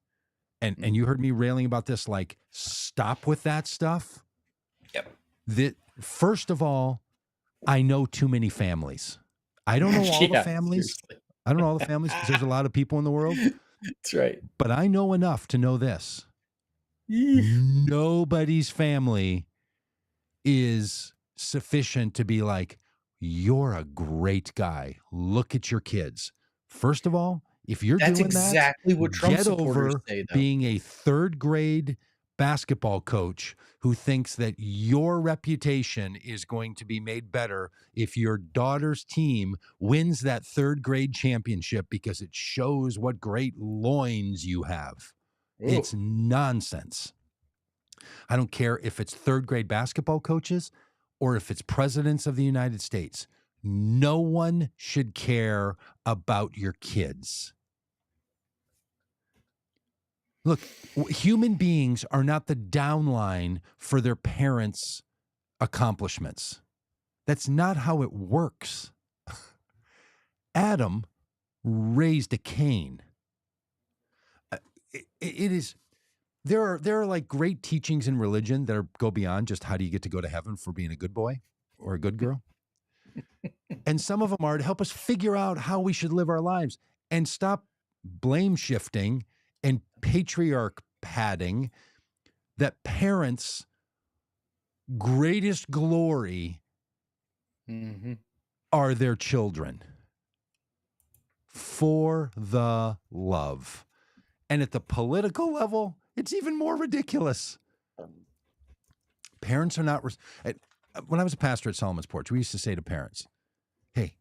And you heard me railing about this, like, stop with that stuff. Yep. First of all, I know too many families. I don't know all the families. Seriously. I don't know all the families because there's a lot of people in the world. That's right. But I know enough to know this. Nobody's family is sufficient to be like, you're a great guy. Look at your kids. First of all, if you're doing exactly what Trump get over say, being a third grade basketball coach who thinks that your reputation is going to be made better if your daughter's team wins that third grade championship because it shows what great loins you have. Ooh. It's nonsense. I don't care if it's third grade basketball coaches or if it's presidents of the United States. No one should care about your kids. Look, human beings are not the downline for their parents' accomplishments. That's not how it works. Adam raised a Cain. It is. There are like great teachings in religion that go beyond just how do you get to go to heaven for being a good boy or a good girl. And some of them are to help us figure out how we should live our lives and stop blame shifting and patriarch padding that parents' greatest glory are their children. For the love. And at the political level, it's even more ridiculous. Parents are not... When I was a pastor at Solomon's Porch, we used to say to parents, hey,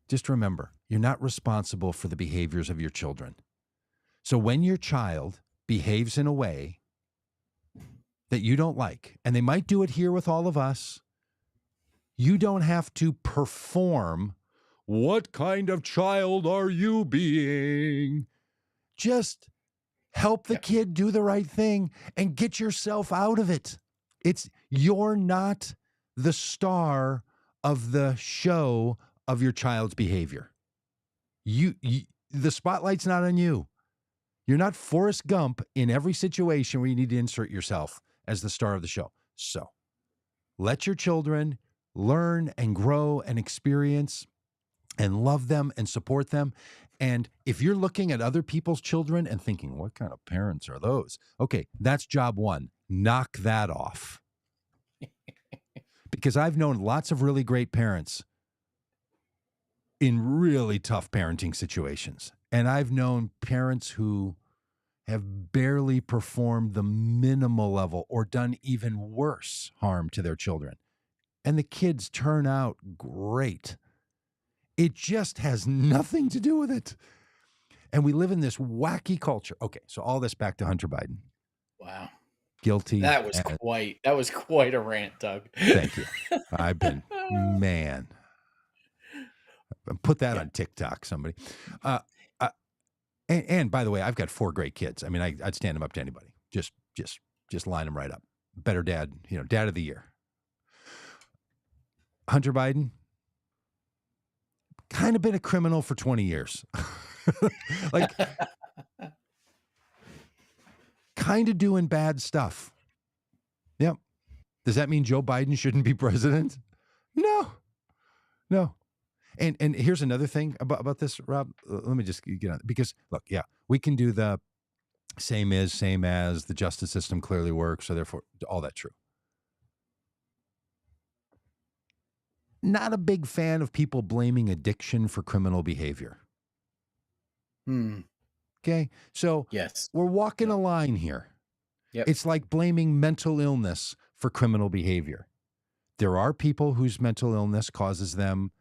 just remember, you're not responsible for the behaviors of your children. So when your child behaves in a way that you don't like, and they might do it here with all of us, you don't have to perform. What kind of child are you being? Just help the kid do the right thing and get yourself out of it. You're not the star of the show of your child's behavior. The spotlight's not on you. You're not Forrest Gump in every situation where you need to insert yourself as the star of the show. So let your children learn and grow and experience and love them and support them. And if you're looking at other people's children and thinking, what kind of parents are those? Okay, that's job one. Knock that off. Because I've known lots of really great parents in really tough parenting situations. And I've known parents who have barely performed the minimal level or done even worse harm to their children. And the kids turn out great. It just has nothing to do with it. And we live in this wacky culture. Okay, so all this back to Hunter Biden. Wow. Guilty. That was quite a rant, Doug. Thank you. I've been, man. Put that on TikTok, somebody. And by the way, I've got 4 great kids. I mean, I'd stand them up to anybody. Just line them right up. Better dad, dad of the year. Hunter Biden, kind of been a criminal for 20 years. Like, kind of doing bad stuff. Yep. Does that mean Joe Biden shouldn't be president? No. And here's another thing about this, Rob. Let me just get on, because look, we can do the same as, the justice system clearly works, so therefore all that true. Not a big fan of people blaming addiction for criminal behavior. Okay, so yes, we're walking a line here. Yep. It's like blaming mental illness for criminal behavior. There are people whose mental illness causes them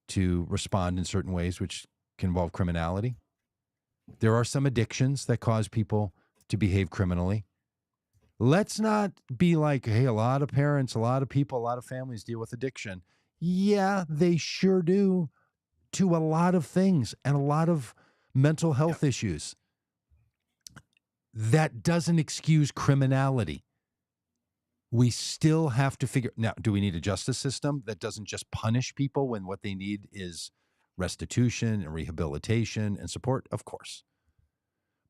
to respond in certain ways, which can involve criminality. There are some addictions that cause people to behave criminally. Let's not be like, hey, a lot of parents, a lot of people, a lot of families deal with addiction. Yeah, they sure do, to a lot of things and a lot of mental health issues. That doesn't excuse criminality. We still have to figure, now, do we need a justice system that doesn't just punish people when what they need is restitution and rehabilitation and support? Of course.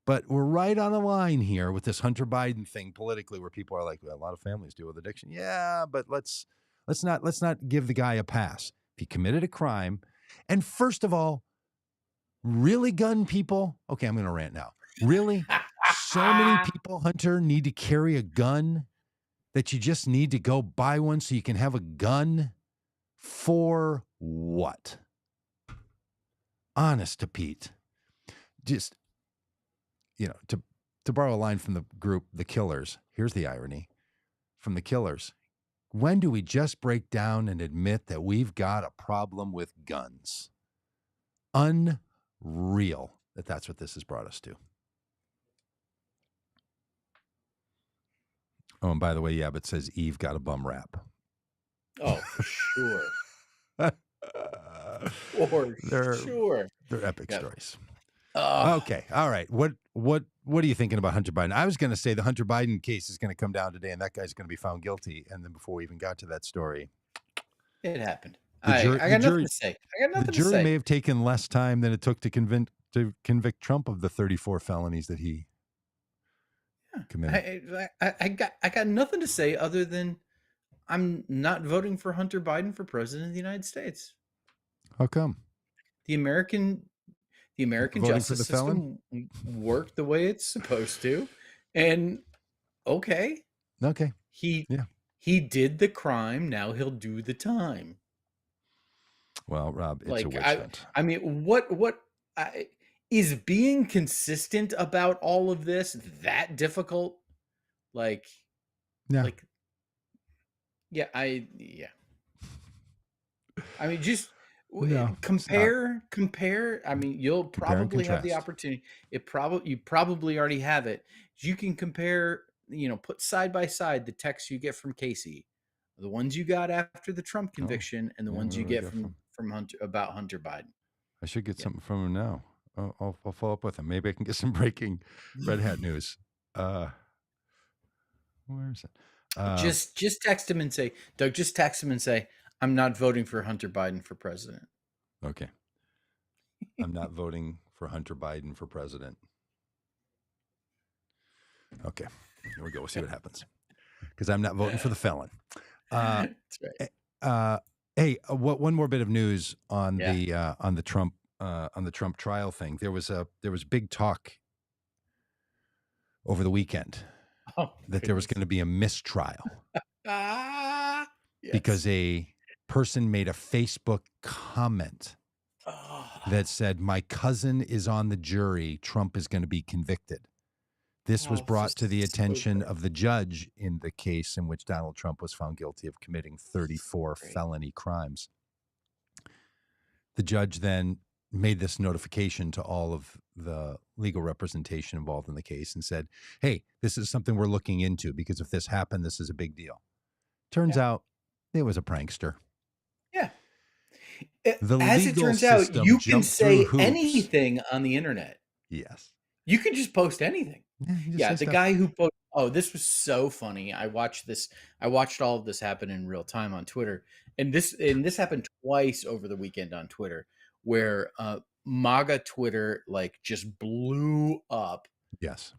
But we're right on a line here with this Hunter Biden thing politically, where people are like, well, a lot of families deal with addiction. Yeah, but let's not give the guy a pass. If he committed a crime, and first of all, really gun people. Okay, I'm going to rant now. Really? So many people, Hunter, need to carry a gun that you just need to go buy one so you can have a gun? For what? Honest to Pete. Just, to borrow a line from the group, The Killers, here's the irony. From The Killers, when do we just break down and admit that we've got a problem with guns? Unreal that that's what this has brought us to. Oh, and by the way, but it says Eve got a bum rap. Oh, for sure. Sure. They're epic stories. Okay. All right. What are you thinking about Hunter Biden? I was going to say the Hunter Biden case is going to come down today, and that guy's going to be found guilty. And then before we even got to that story, it happened. I got nothing to say. The jury may have taken less time than it took to convict Trump of the 34 felonies that he committed. I got nothing to say other than I'm not voting for Hunter Biden for president of the United States. How come? The American justice system worked the way it's supposed to, and okay, he did the crime. Now he'll do the time. Well, Rob, it's a witch hunt. I mean, is being consistent about all of this that difficult? I mean, just compare. I mean, you'll probably have the opportunity. You probably already have it. You can compare put side by side the texts you get from Casey, the ones you got after the Trump conviction, and the ones you get from Hunter about Hunter Biden. I should get something from him now. I'll follow up with him. Maybe I can get some breaking Red Hat news. Where is it? Just text him and say, Doug, just text him and say, I'm not voting for Hunter Biden for president. Okay. I'm not voting for Hunter Biden for president. Okay. Here we go. We'll see what happens. Because I'm not voting for the felon. That's right. Hey, one more bit of news on the Trump trial thing. There was big talk over the weekend that there was going to be a mistrial yes. because a person made a Facebook comment that said, "My cousin is on the jury. Trump is going to be convicted." This was brought to the attention of the judge in the case in which Donald Trump was found guilty of committing 34 felony crimes. The judge then made this notification to all of the legal representation involved in the case and said, hey, this is something we're looking into because if this happened, this is a big deal. Turns out it was a prankster. Yeah. As it turns out, you can say anything on the internet. Yes. You can just post anything. Yeah, the guy who posted, this was so funny. I watched all of this happen in real time on Twitter. And this happened twice over the weekend on Twitter, where MAGA Twitter just blew up. Yes.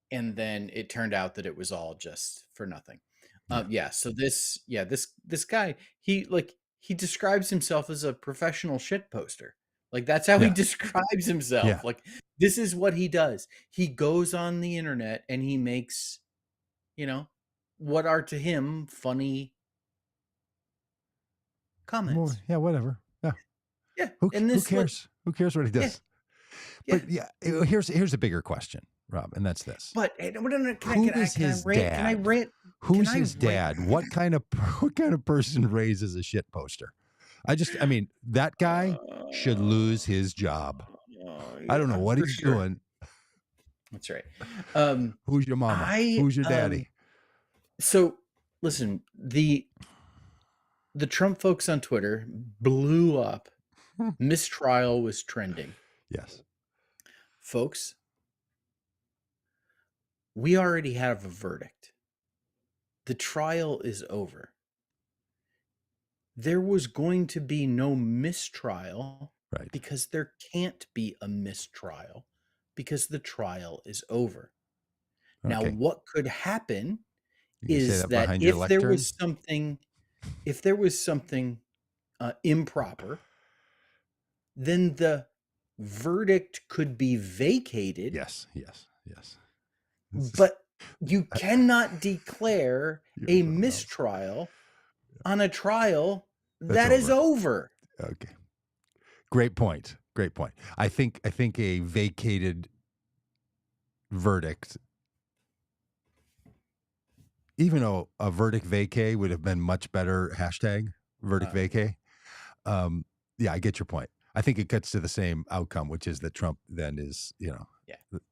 And then it turned out that it was all just for nothing. So this guy, he describes himself as a professional shit poster. That's how he describes himself. Yeah. This is what he does. He goes on the internet and he makes, what are to him funny comments. Whatever. Yeah. Yeah. Who cares? Who cares what he does? Yeah. But here's a bigger question, Rob, and that's this. But who is his dad? Can I rant? Who's his dad? What kind of person raises a shit poster? That guy should lose his job. I don't know what he's doing. That's right. Who's your mama? Who's your daddy? So listen, the Trump folks on Twitter blew up. Mistrial was trending. Yes. Folks, we already have a verdict. The trial is over. There was going to be no mistrial, right? Because there can't be a mistrial because the trial is over. Okay. Now, what could happen is that if there was something improper, then the verdict could be vacated. Yes. But you cannot declare a mistrial on a trial that is over. Okay. Great point. I think a vacated verdict, even though a verdict vacay would have been much better, #verdict vacay. I get your point. I think it gets to the same outcome, which is that Trump then is,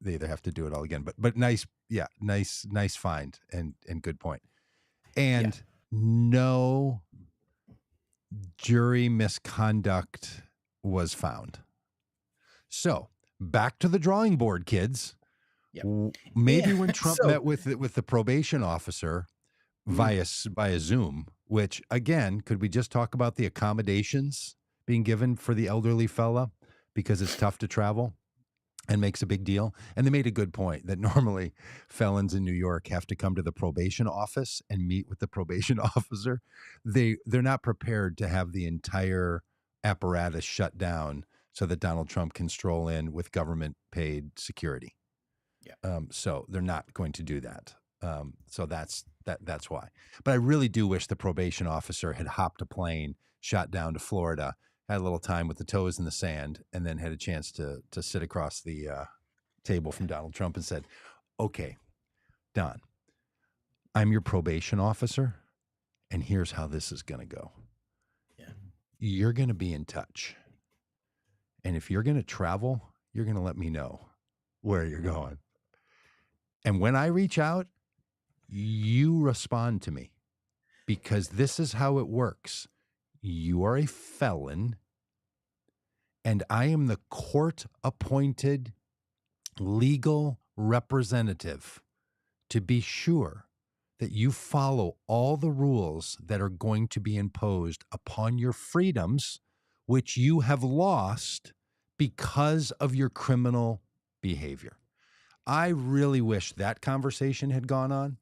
they either have to do it all again. But nice find and good point. And no jury misconduct was found. So back to the drawing board, kids. Yep. Maybe when Trump met with the probation officer via Zoom, which again, could we just talk about the accommodations being given for the elderly fella because it's tough to travel and makes a big deal? And they made a good point that normally felons in New York have to come to the probation office and meet with the probation officer. They're not prepared to have the entire apparatus shut down so that Donald Trump can stroll in with government paid security. Yeah. So they're not going to do that. So that's why. But I really do wish the probation officer had hopped a plane, shot down to Florida, had a little time with the toes in the sand, and then had a chance to sit across the table from Donald Trump and said, okay, Don, I'm your probation officer, and here's how this is going to go. Yeah. You're going to be in touch. And if you're going to travel, you're going to let me know where you're going. And when I reach out, you respond to me, because this is how it works. You are a felon, and I am the court-appointed legal representative to be sure that you follow all the rules that are going to be imposed upon your freedoms, which you have lost because of your criminal behavior. I really wish that conversation had gone on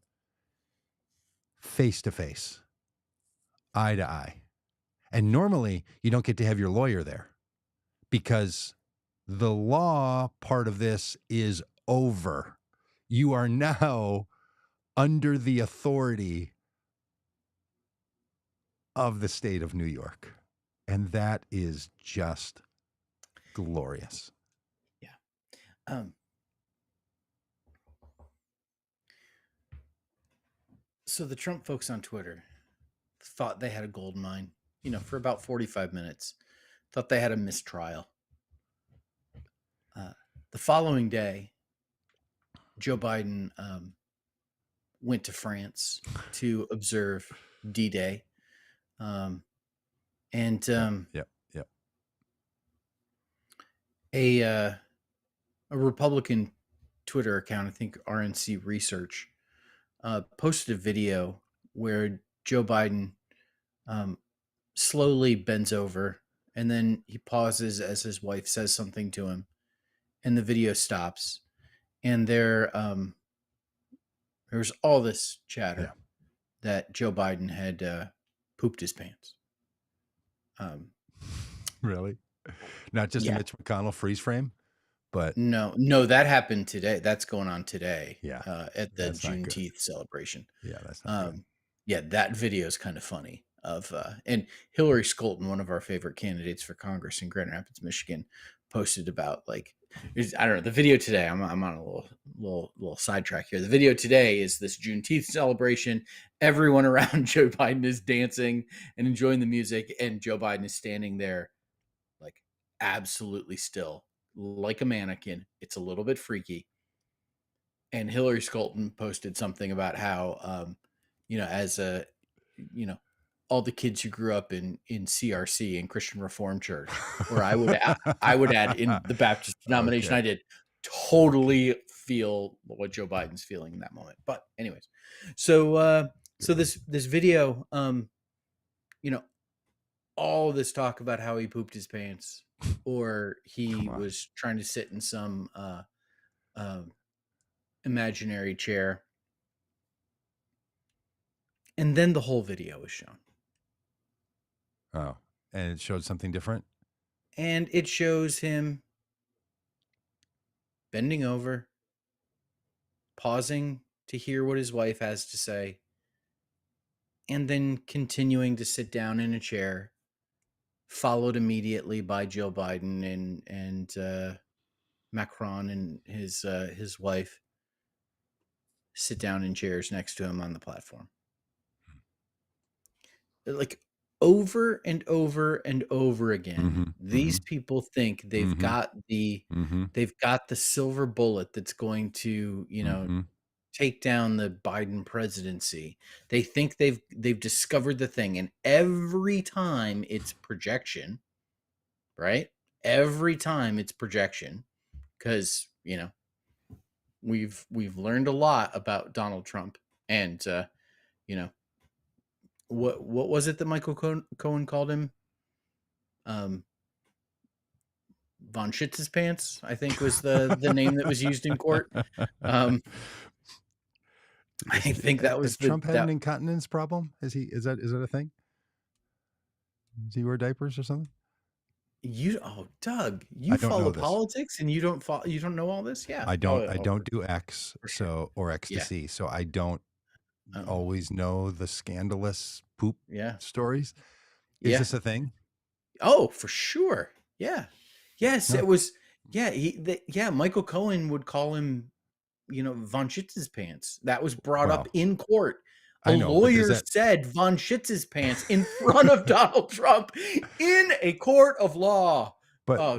face to face, eye to eye. And normally you don't get to have your lawyer there because the law part of this is over. You are now under the authority of the state of New York. And that is just glorious. Yeah. So the Trump folks on Twitter thought they had a gold mine, for about 45 minutes, thought they had a mistrial. The following day, Joe Biden went to France to observe D-Day. A Republican Twitter account, I think RNC Research, posted a video where Joe Biden slowly bends over, and then he pauses as his wife says something to him, and the video stops, and there's all this chatter that Joe Biden had pooped his pants. Really? Not just a Mitch McConnell freeze frame, but no, that happened today. That's going on today. At the Juneteenth celebration. Yeah, that's not good. Yeah, that video is kind of funny. And Hillary Scholten, one of our favorite candidates for Congress in Grand Rapids, Michigan, posted about I don't know, the video today. I'm on a little sidetrack here. The video today is this Juneteenth celebration. Everyone around Joe Biden is dancing and enjoying the music, and Joe Biden is standing there, absolutely still, like a mannequin. It's a little bit freaky. And Hillary Scholten posted something about how, as all the kids who grew up in CRC, in Christian Reformed Church, or I would add in the Baptist denomination, I did totally feel what Joe Biden's feeling in that moment. But anyways, so this video, all this talk about how he pooped his pants, or he was trying to sit in some imaginary chair. And then the whole video was shown. Oh, and it showed something different? And it shows him bending over, pausing to hear what his wife has to say, and then continuing to sit down in a chair, followed immediately by Joe Biden and Macron and his wife sit down in chairs next to him on the platform. Over and over and over again, these people think they've got the silver bullet that's going to take down the Biden presidency. They think they've discovered the thing, and every time it's projection, right? Every time it's projection, because we've learned a lot about Donald Trump, and what was it that Michael Cohen called him? Von Schitz's pants, I think, was the name that was used in court. I think that was Trump had an incontinence problem. Is that a thing? Does he wear diapers or something? Doug, you follow politics and you don't know all this? Yeah. I don't do X, or ecstasy, so I don't always know the scandalous poop stories. Is this a thing? Oh, for sure. Yeah. Yes, it was. Yeah. Michael Cohen would call him, Von Schitz's pants. That was brought up in court. A lawyer said Von Schitz's pants in front of Donald Trump in a court of law.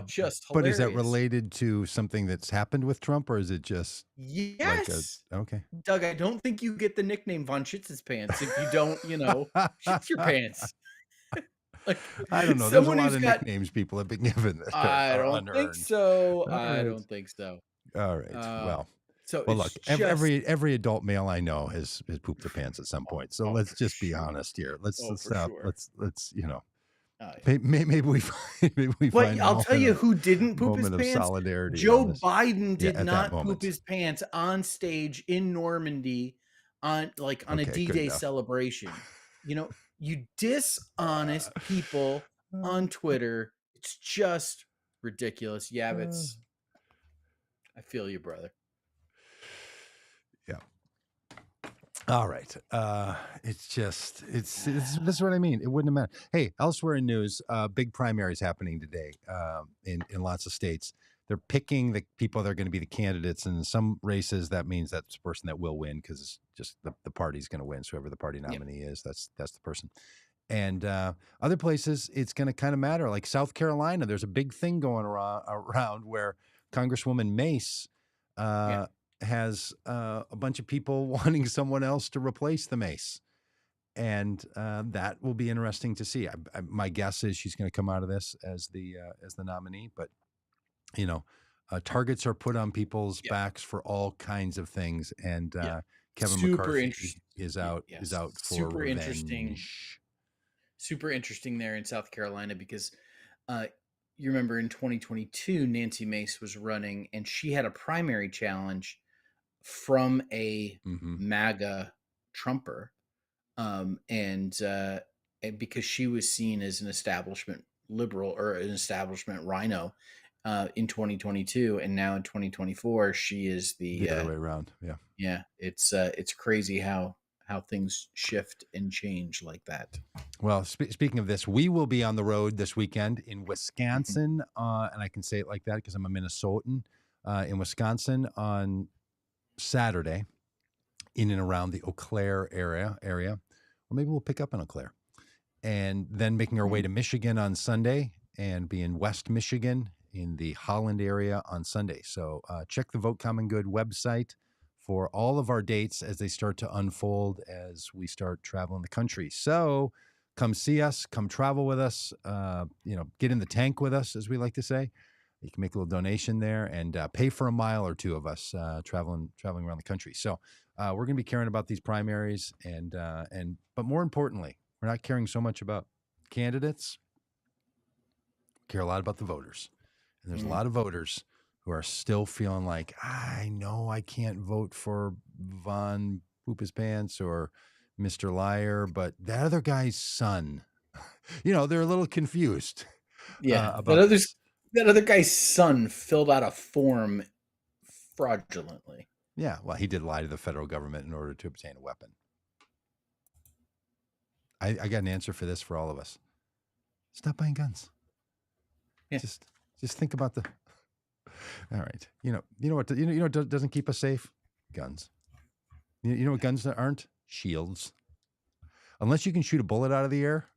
just but is that hilarious. related to something that's happened with Trump, or is it just Yes. okay? Doug, I don't think you get the nickname Von Schitz Pants if you don't, shit your pants. Like, I don't know. There's a lot of nicknames people have been given that are unearned. Think so. I don't think so. All right. So look, every adult male I know has pooped their pants at some point. So let's just be honest here. Let's stop. Sure. Let's maybe we find. I'll tell you who didn't poop his pants. Solidarity. Joe Biden did not poop his pants on stage in Normandy on a D-Day celebration. You dishonest people on Twitter. It's just ridiculous. Yabbits. I feel you, brother. Yeah. All right. This is what I mean. It wouldn't have mattered. Hey, elsewhere in news, big primaries happening today in lots of states. They're picking the people that are going to be the candidates. And in some races, that means that's the person that will win because it's just the party's going to win. So whoever the party nominee is, that's the person. And other places, it's going to kind of matter. Like South Carolina, there's a big thing going around where Congresswoman Mace has a bunch of people wanting someone else to replace the Mace. And that will be interesting to see. My guess is she's going to come out of this as the nominee. But, targets are put on people's backs for all kinds of things. And Kevin McCarthy is out for revenge. Super interesting there in South Carolina because you remember in 2022, Nancy Mace was running and she had a primary challenge from a MAGA Trumper. And because she was seen as an establishment liberal or an establishment rhino in 2022. And now in 2024, she is the other way around. Yeah. Yeah. It's crazy how things shift and change like that. Well, speaking of this, we will be on the road this weekend in Wisconsin. And I can say it like that because I'm a Minnesotan in Wisconsin on Saturday in and around the Eau Claire area, or maybe we'll pick up in Eau Claire, and then making our way to Michigan on Sunday and be in West Michigan in the Holland area on Sunday. So check the Vote Common Good website for all of our dates as they start to unfold as we start traveling the country. So come see us, come travel with us, get in the tank with us, as we like to say. You can make a little donation there and pay for a mile or two of us traveling around the country. So we're going to be caring about these primaries but more importantly, we're not caring so much about candidates. We care a lot about the voters. And there's a lot of voters who are still feeling like, I know I can't vote for Von Poop His Pants or Mr. Liar, but that other guy's son, they're a little confused. Yeah. That other guy's son filled out a form fraudulently. Yeah. Well, he did lie to the federal government in order to obtain a weapon. I got an answer for this for all of us. Stop buying guns. Yeah. Just think about all right. You know what doesn't keep us safe? Guns. You know what guns aren't? Shields. Unless you can shoot a bullet out of the air.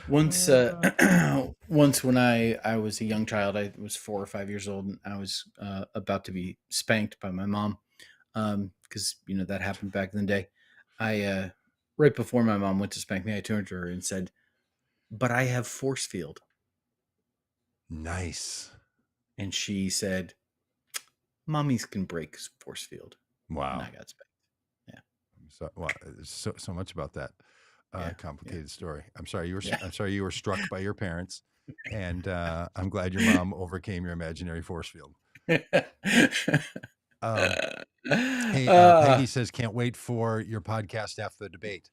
Once when I was a young child, I was 4 or 5 years old, and I was about to be spanked by my mom because that happened back in the day. I right before my mom went to spank me, I turned to her and said, "But I have force field." Nice. And she said, "Mommies can break force field." Wow. And I got spanked. So much about that complicated story. I'm sorry you were struck by your parents, and I'm glad your mom overcame your imaginary force field. Peggy says, can't wait for your podcast after the debate.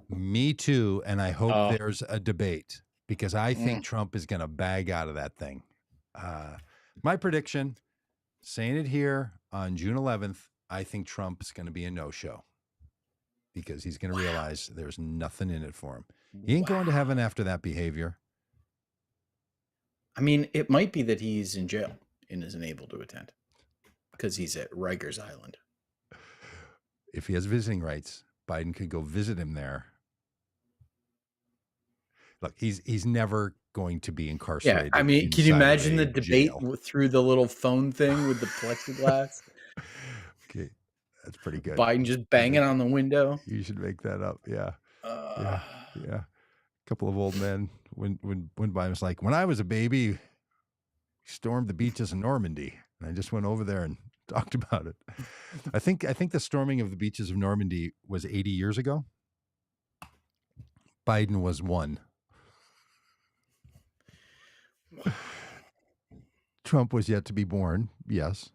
Me too, and I hope there's a debate because I think Trump is going to bag out of that thing. My prediction, saying it here on June 11th, I think Trump is going to be a no-show because he's going to realize there's nothing in it for him. He ain't going to heaven after that behavior. I mean, it might be that he's in jail and isn't able to attend because he's at Rikers Island. If he has visiting rights, Biden could go visit him there. Look, he's never going to be Yeah, incarcerated. I mean, can you imagine the debate through the little phone thing with the plexiglass? Okay, that's pretty good. Biden just banging on the window. You should make that up. Yeah, yeah. A couple of old men went by and was like, when I was a baby, we stormed the beaches of Normandy, and I just went over there and talked about it. I think the storming of the beaches of Normandy was 80 years ago. Biden was 1. Trump was yet to be born. Yes.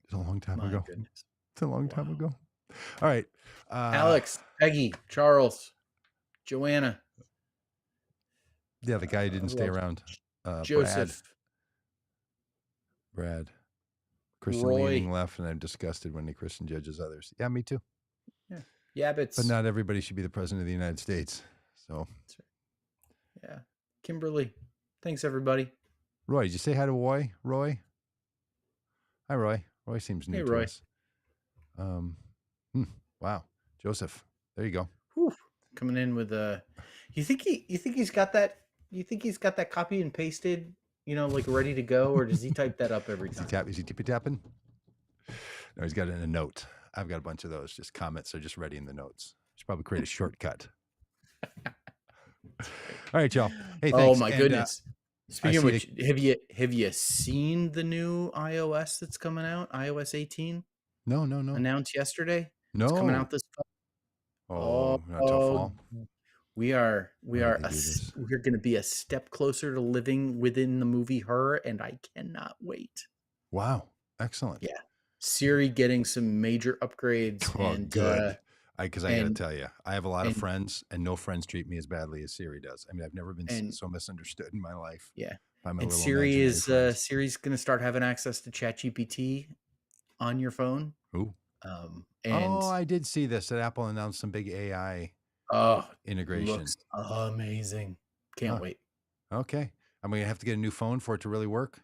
It's a long time ago. Goodness. It's a long time ago. All right. Alex, Peggy, Charles, Joanna. Yeah, the guy who didn't stay around. Joseph. Brad. Christian Roy. leaning left, and I'm disgusted when the Christian judges others. Yeah, me too. Yeah, but not everybody should be the president of the United States. So. That's right. Yeah. Kimberly. Thanks, everybody. Roy, did you say hi to Roy? Roy? Hi, Roy. Roy seems new to us. Wow. Joseph. There you go. Whew. Coming in with you think he's got that? You think he's got that copy and pasted, like ready to go, or does he type that up every time? Is he tippy tapping? No, he's got it in a note. I've got a bunch of those. Just comments are just ready in the notes. Should probably create a shortcut. All right, y'all. Hey, thanks. Oh my goodness. Speaking of which, have you seen the new iOS that's coming out? iOS 18? No. Announced yesterday? No. It's coming out this fall. Not till fall. We're going to be a step closer to living within the movie Her, and I cannot wait. Wow. Excellent. Yeah. Siri getting some major upgrades. Oh, and good. Because I got to tell you, I have a lot of friends, and no friends treat me as badly as Siri does. I mean, I've never been so misunderstood in my life. Yeah. By my and Siri's going to start having access to ChatGPT on your phone. Ooh. And I did see this, that Apple announced some big AI integration. Looks amazing. Can't wait. Okay. I'm going to have to get a new phone for it to really work.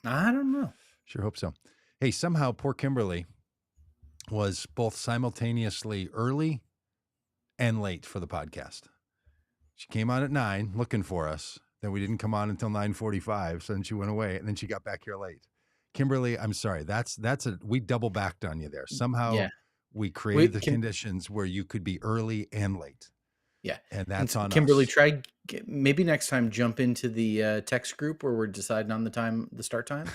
I don't know. Sure hope so. Hey, somehow poor Kimberly was both simultaneously early and late for the podcast. She came on at 9 looking for us. Then we didn't come on until 9:45. So then she went away, and then she got back here late. Kimberly, I'm sorry. We double backed on you there. Somehow we created the conditions where you could be early and late. Yeah. And that's on Kimberly, us. Maybe next time jump into the text group where we're deciding on the start time.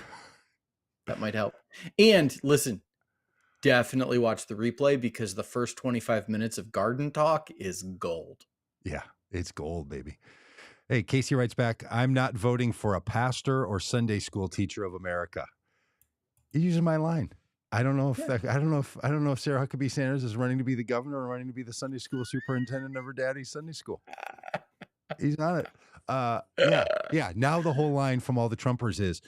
That might help. And listen, definitely watch the replay because the first 25 minutes of garden talk is gold. Yeah, it's gold, baby. Hey, Casey writes back, I'm not voting for a pastor or Sunday school teacher of America. He's using my line. I don't know if Sarah Huckabee Sanders is running to be the governor or running to be the Sunday school superintendent of her daddy's Sunday school. He's on it. Yeah. Now the whole line from all the Trumpers is,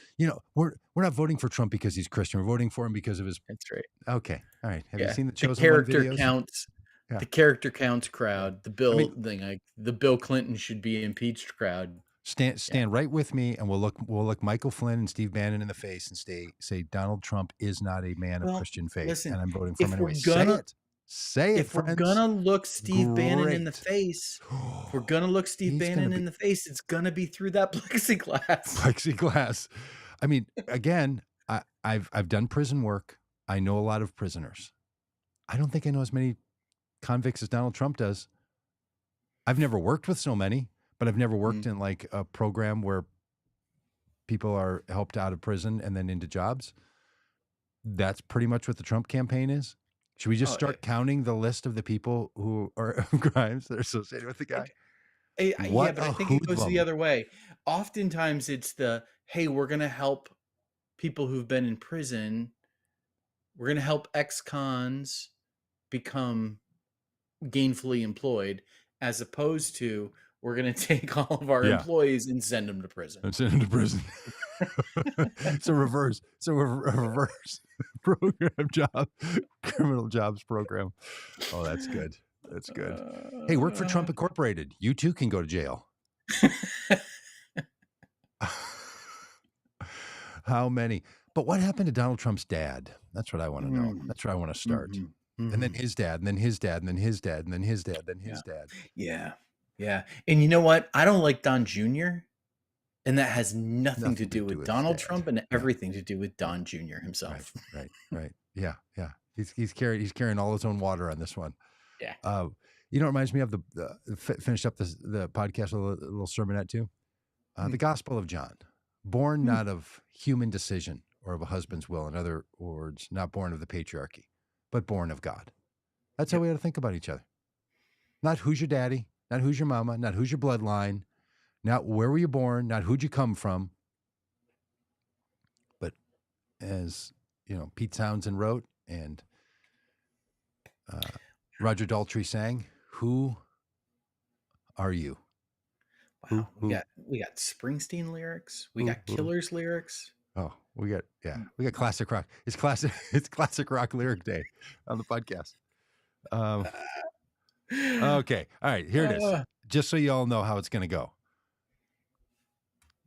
we're not voting for Trump because he's Christian. We're voting for him because of his. That's right. Okay. All right. Have you seen the Chosen character One videos? Counts? Yeah. The character counts crowd. The the Bill Clinton should be impeached crowd. Stand right with me, and we'll look Michael Flynn and Steve Bannon in the face and say Donald Trump is not a man of Christian faith, listen, and I'm voting for him anyway. Say it, if friends. We're gonna look Steve Bannon in the face, if we're gonna look Steve Bannon in the face, it's gonna be through that plexiglass. I mean, again, I've done prison work. I know a lot of prisoners. I don't think I know as many convicts as Donald Trump does. I've never worked with so many, but I've never worked in like a program where people are helped out of prison and then into jobs. That's pretty much what the Trump campaign is. Should we just start counting the list of the people who are crimes that are associated with the guy? But I think it goes the other way. Oftentimes it's hey, we're going to help people who've been in prison. We're going to help ex-cons become gainfully employed, as opposed to we're going to take all of our employees and send them to prison. It's a reverse program criminal jobs program. Oh, that's good. That's good. Hey, work for Trump Incorporated. You too can go to jail. How many? But what happened to Donald Trump's dad? That's what I want to know. That's where I want to start. And then his dad, and then his dad, and then his dad, and then his dad, then his dad. Yeah. Yeah. And you know what? I don't like Don Jr. And that has nothing to do with Donald Trump and everything to do with Don Jr. himself. Right. Yeah. He's carrying all his own water on this one. Yeah. You know, it reminds me of finished up the podcast with a little sermonette too. The Gospel of John, born not of human decision or of a husband's will. In other words, not born of the patriarchy, but born of God. That's how we ought to think about each other. Not who's your daddy, not who's your mama, not who's your bloodline, not where were you born, not who'd you come from. But as you know, Pete Townsend wrote and Roger Daltrey sang, "Who are you?" Wow. We got Springsteen lyrics. We got Killers lyrics. Oh, we got classic rock. It's classic rock lyric day on the podcast. Okay. All right. Here it is. Just so you all know how it's going to go.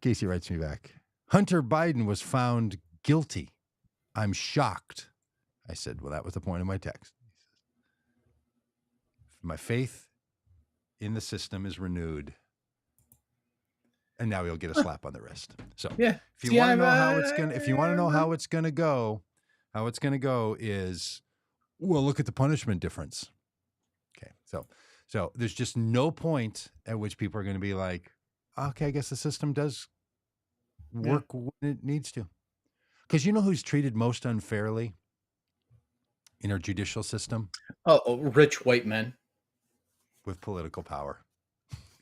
Casey writes me back. Hunter Biden was found guilty. I'm shocked. I said, well, that was the point of my text. My faith in the system is renewed. And now he'll get a slap on the wrist. So if you want to know how it's going to go, how it's going to go is, well, look at the punishment difference. Okay. So there's just no point at which people are going to be like, okay, I guess the system does work when it needs to. Because you know who's treated most unfairly in our judicial system? Oh, rich white men. With political power.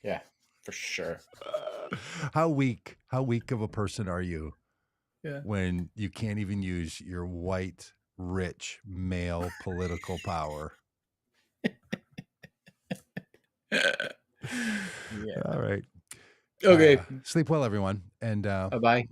Yeah, for sure. How weak of a person are you when you can't even use your white, rich, male political power? All right. Okay. Sleep well, everyone. And bye-bye.